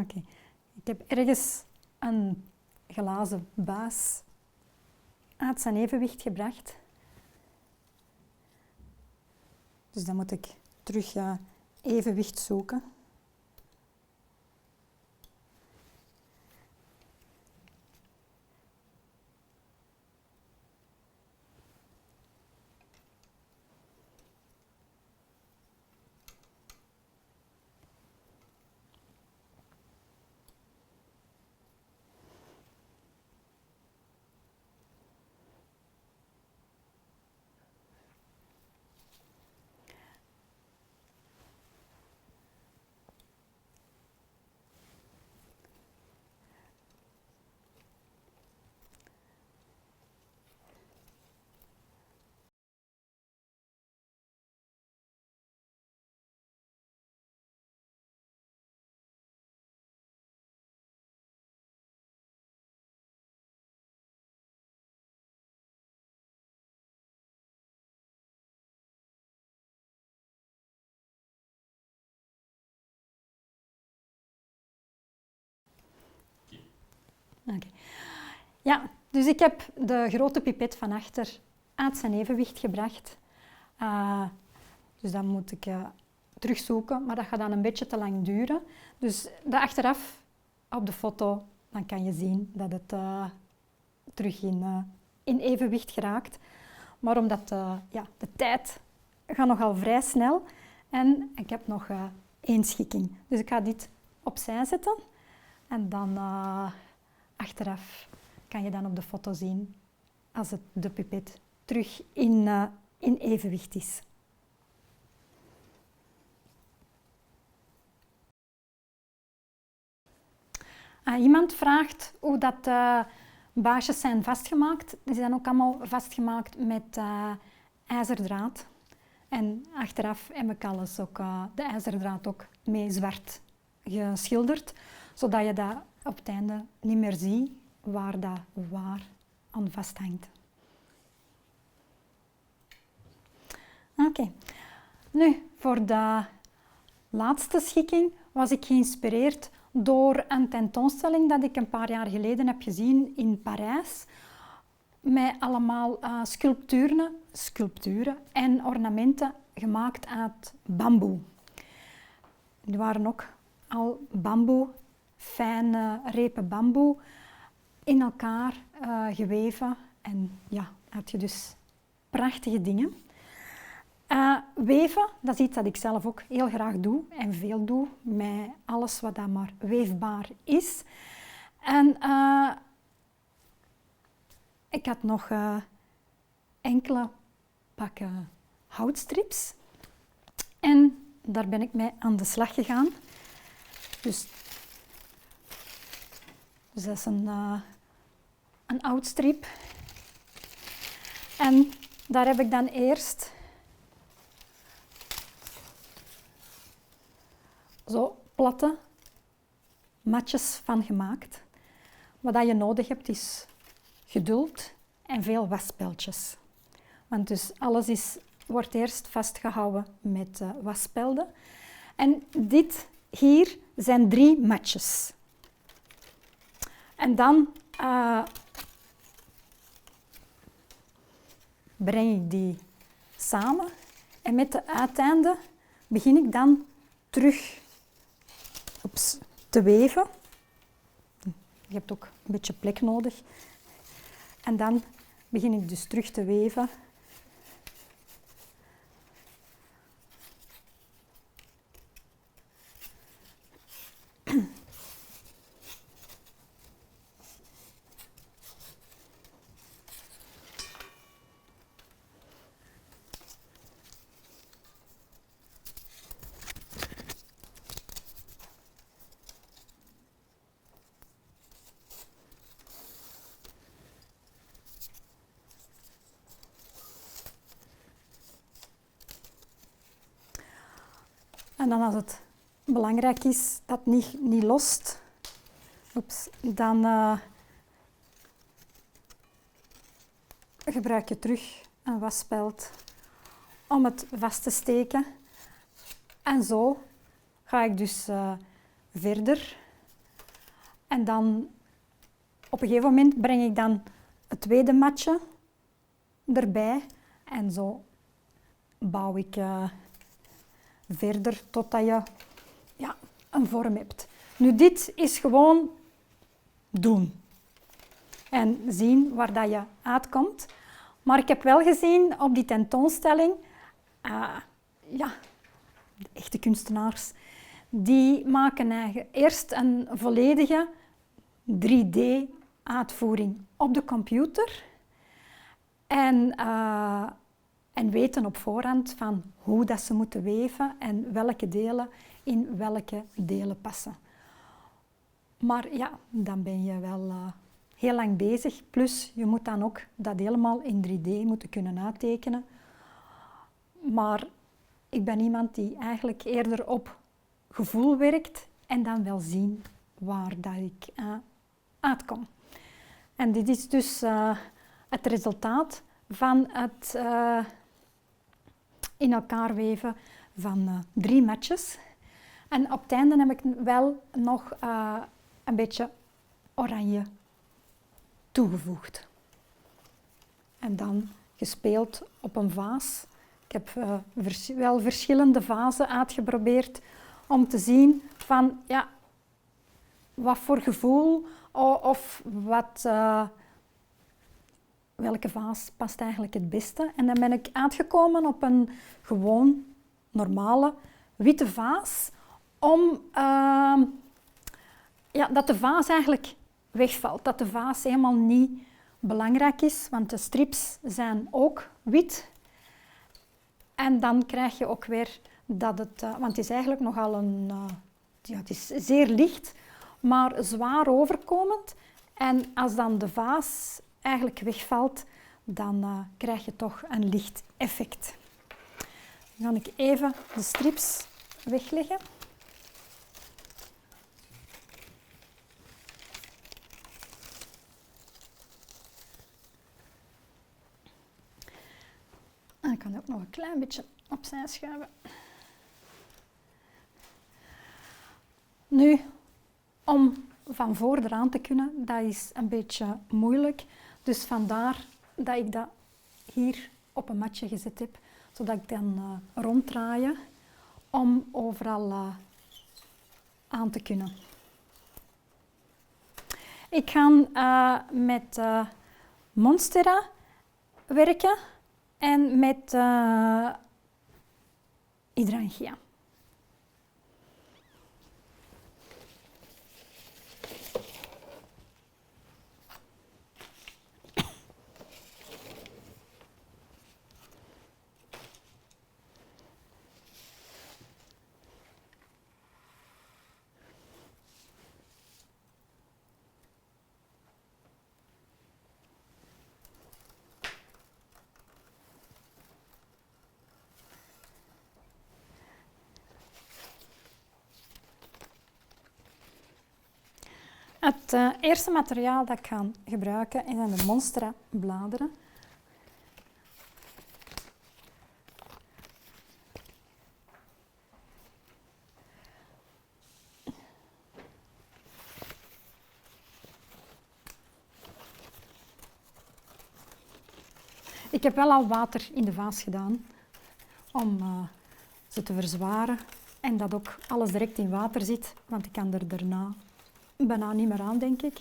Oké. Ik heb ergens een glazen buis uit zijn evenwicht gebracht. Dus dan moet ik terug evenwicht zoeken. Okay. Ja, dus ik heb de grote pipet van achter uit zijn evenwicht gebracht. Dus dan moet ik terugzoeken, maar dat gaat dan een beetje te lang duren. Dus dat achteraf op de foto, dan kan je zien dat het terug in evenwicht geraakt. Maar omdat de tijd gaat nogal vrij snel en ik heb nog 1 schikking. Dus ik ga dit opzij zetten en dan achteraf kan je dan op de foto zien als de pipet terug in evenwicht is. Iemand vraagt hoe dat baasjes zijn vastgemaakt. Die zijn ook allemaal vastgemaakt met ijzerdraad. En achteraf heb ik alles ook, de ijzerdraad ook mee zwart geschilderd, zodat je dat op het einde niet meer ziet waar dat waar aan vasthangt. Oké. Nu, voor de laatste schikking was ik geïnspireerd door een tentoonstelling dat ik een paar jaar geleden heb gezien in Parijs. Met allemaal sculpturen en ornamenten gemaakt uit bamboe. Die waren ook al bamboe, fijne repen bamboe, in elkaar geweven. En ja, had je dus prachtige dingen. Weven, dat is iets dat ik zelf ook heel graag doe en veel doe, met alles wat dat maar weefbaar is. En ik had nog enkele pakken houtstrips en daar ben ik mee aan de slag gegaan. Dus dat is een houtstrip. En daar heb ik dan eerst zo platte matjes van gemaakt. Wat je nodig hebt is geduld en veel wasspeltjes. Want dus alles wordt eerst vastgehouden met wasspelden. En dit hier zijn 3 matjes. En dan breng ik die samen en met de uiteinden begin ik dan terug te weven. Je hebt ook een beetje plek nodig. En dan begin ik dus terug te weven. En dan als het belangrijk is dat het niet lost, dan gebruik je terug een wasspeld om het vast te steken. En zo ga ik dus verder. En dan op een gegeven moment breng ik dan het tweede matje erbij. En zo bouw ik verder totdat je een vorm hebt. Nu, dit is gewoon doen. En zien waar dat je uitkomt. Maar ik heb wel gezien op die tentoonstelling, de echte kunstenaars, die maken eerst een volledige 3D-uitvoering op de computer. En weten op voorhand van hoe dat ze moeten weven en welke delen in welke delen passen. Maar ja, dan ben je wel heel lang bezig. Plus, je moet dan ook dat helemaal in 3D moeten kunnen uittekenen. Maar ik ben iemand die eigenlijk eerder op gevoel werkt en dan wel zien waar dat ik uitkom. En dit is dus het resultaat van het in elkaar weven van 3 matjes. En op het einde heb ik wel nog een beetje oranje toegevoegd. En dan gespeeld op een vaas. Ik heb wel verschillende vazen uitgeprobeerd om te zien van wat voor gevoel of welke vaas past eigenlijk het beste. En dan ben ik uitgekomen op een gewoon normale witte vaas, dat de vaas eigenlijk wegvalt. Dat de vaas helemaal niet belangrijk is, want de strips zijn ook wit. En dan krijg je ook weer dat het... want het is eigenlijk nogal het is zeer licht, maar zwaar overkomend. En als dan de vaas eigenlijk wegvalt, dan krijg je toch een licht effect. Dan ga ik even de strips wegleggen. En ik kan ook nog een klein beetje opzij schuiven. Nu, om van voor eraan te kunnen, dat is een beetje moeilijk. Dus vandaar dat ik dat hier op een matje gezet heb, zodat ik dan ronddraaien om overal aan te kunnen. Ik ga met Monstera werken en met Hydrangea. Het eerste materiaal dat ik ga gebruiken zijn de Monstera bladeren. Ik heb wel al water in de vaas gedaan om ze te verzwaren en dat ook alles direct in water zit, want ik kan er daarna bijna niet meer aan, denk ik.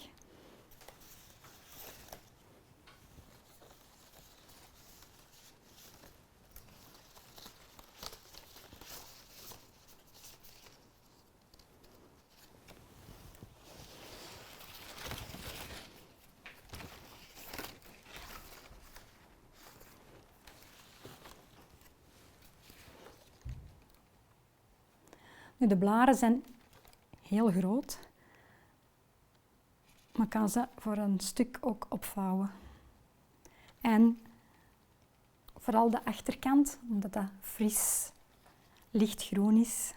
Nu, de blaren zijn heel groot, maar ik kan ze voor een stuk ook opvouwen. En vooral de achterkant, omdat dat fris lichtgroen is,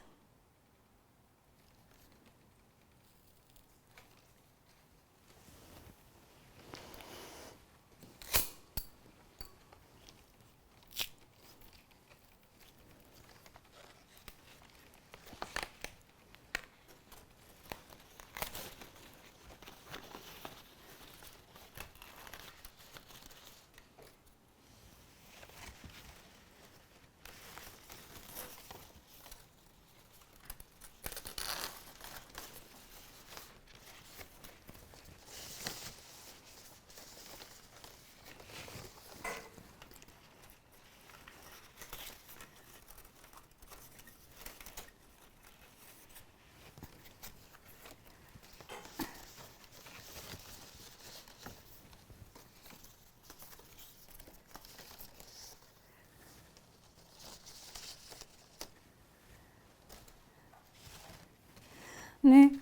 Nu,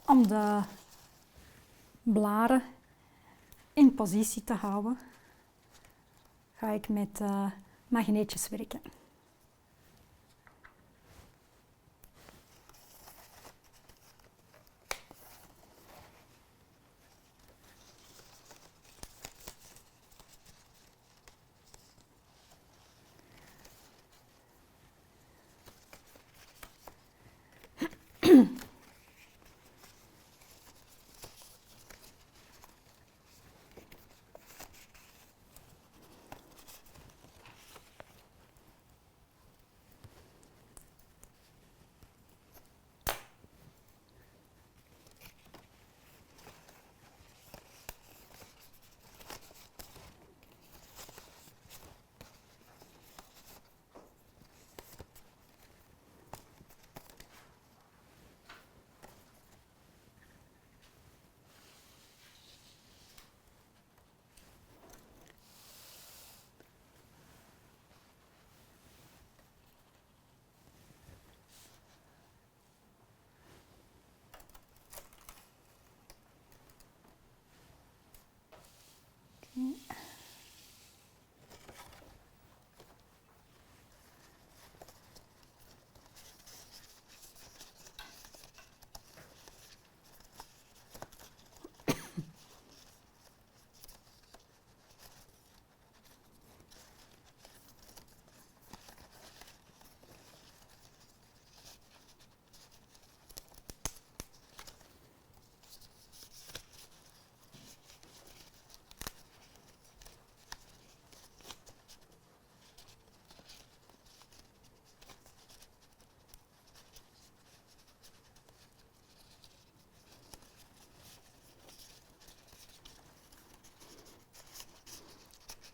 om de blaren in positie te houden, ga ik met magneetjes werken.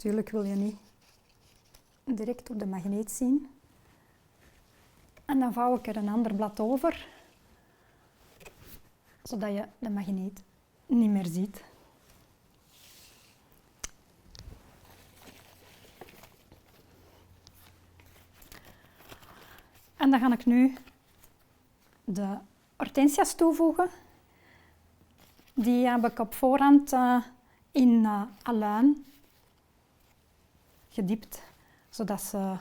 Natuurlijk wil je niet direct op de magneet zien. En dan vouw ik er een ander blad over, zodat je de magneet niet meer ziet. En dan ga ik nu de hortensia's toevoegen. Die heb ik op voorhand in aluin gediept, zodat ze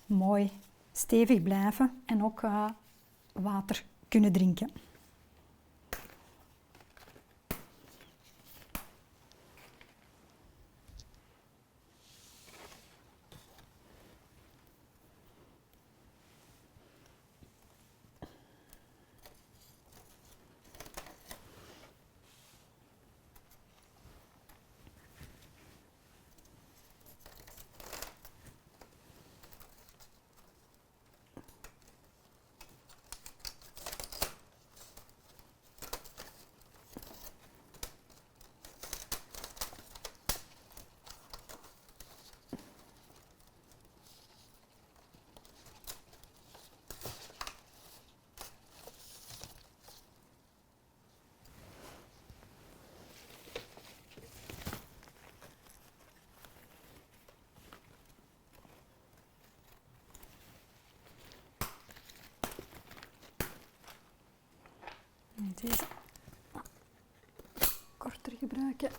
mooi stevig blijven en ook water kunnen drinken. Deze korter gebruiken.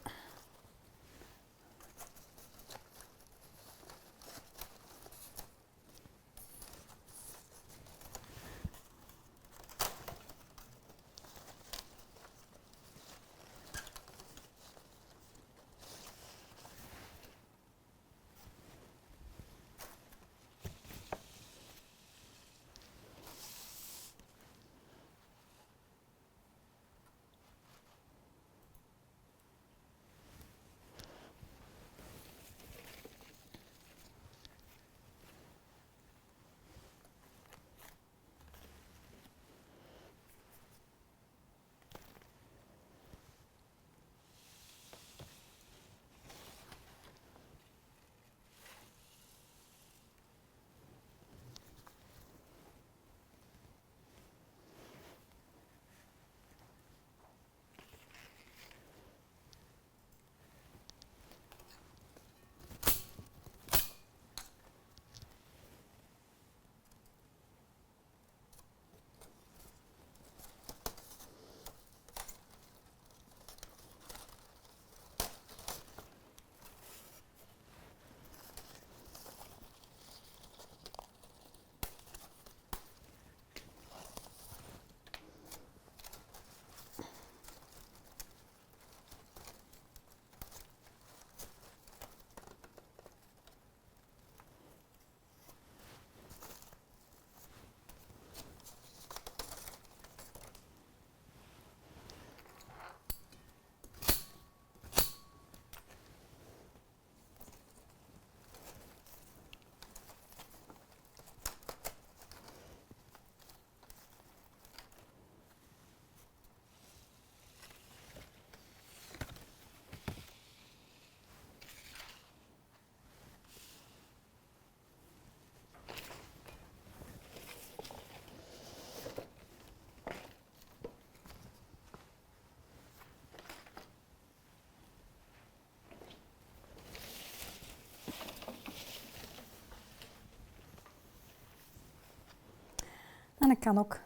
ik kan ook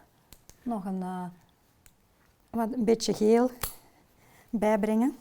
nog een beetje geel bijbrengen.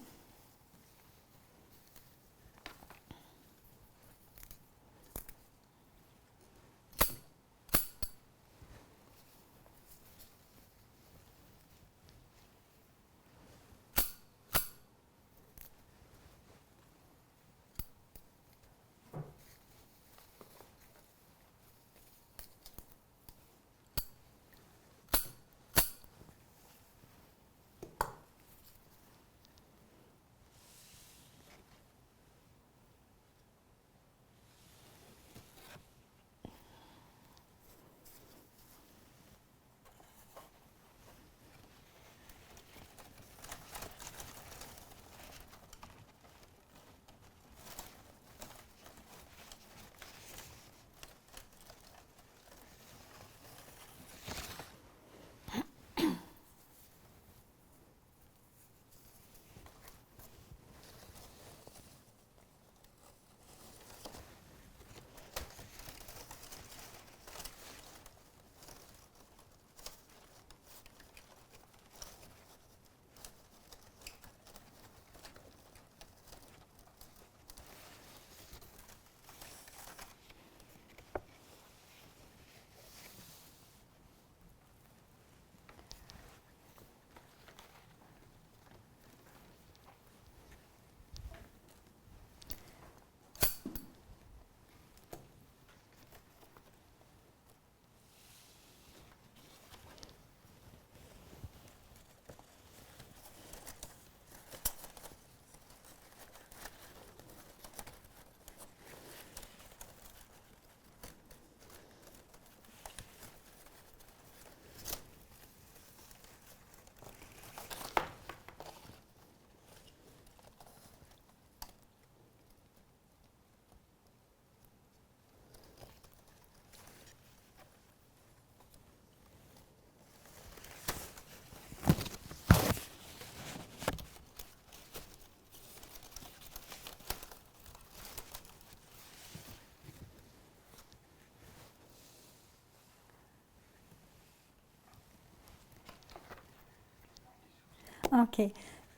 Oké,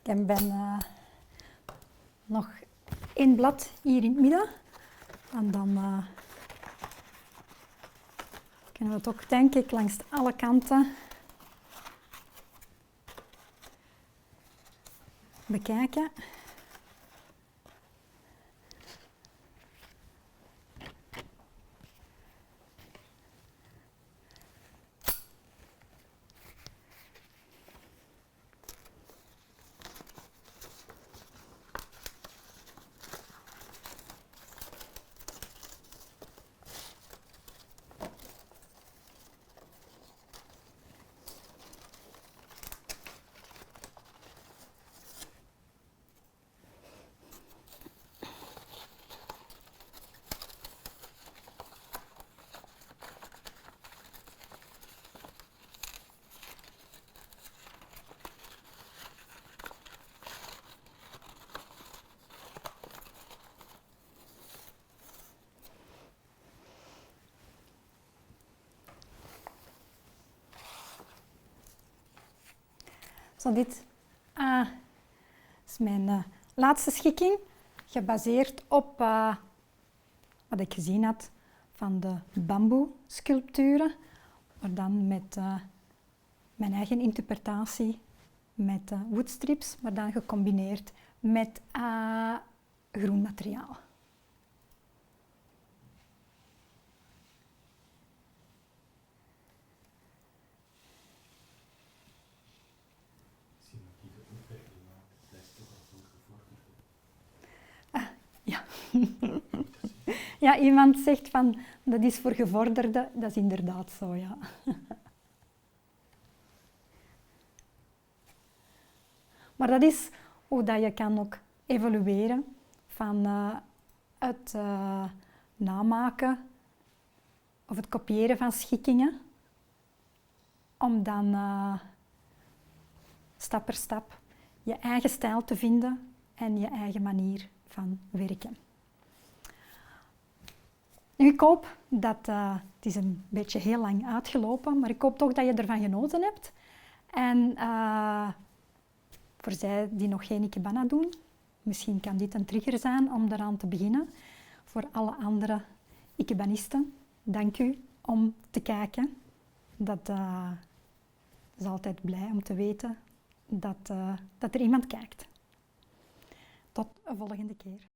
ik ben nog 1 blad hier in het midden. En dan kunnen we het ook, denk ik, langs alle kanten bekijken. Zo, dit is mijn laatste schikking, gebaseerd op wat ik gezien had van de bamboe-sculpturen, maar dan met mijn eigen interpretatie met woodstrips, maar dan gecombineerd met groen materiaal. Ja. Ja, iemand zegt van dat is voor gevorderden, dat is inderdaad zo, ja. Maar dat is hoe dat je kan ook evolueren van het namaken of het kopiëren van schikkingen, om dan stap per stap je eigen stijl te vinden en je eigen manier van werken. Nu, ik hoop dat, het is een beetje heel lang uitgelopen, maar ik hoop toch dat je ervan genoten hebt. En voor zij die nog geen ikebana doen, misschien kan dit een trigger zijn om eraan te beginnen. Voor alle andere ikebanisten, dank u om te kijken. Dat is altijd blij om te weten dat er iemand kijkt. Tot een volgende keer.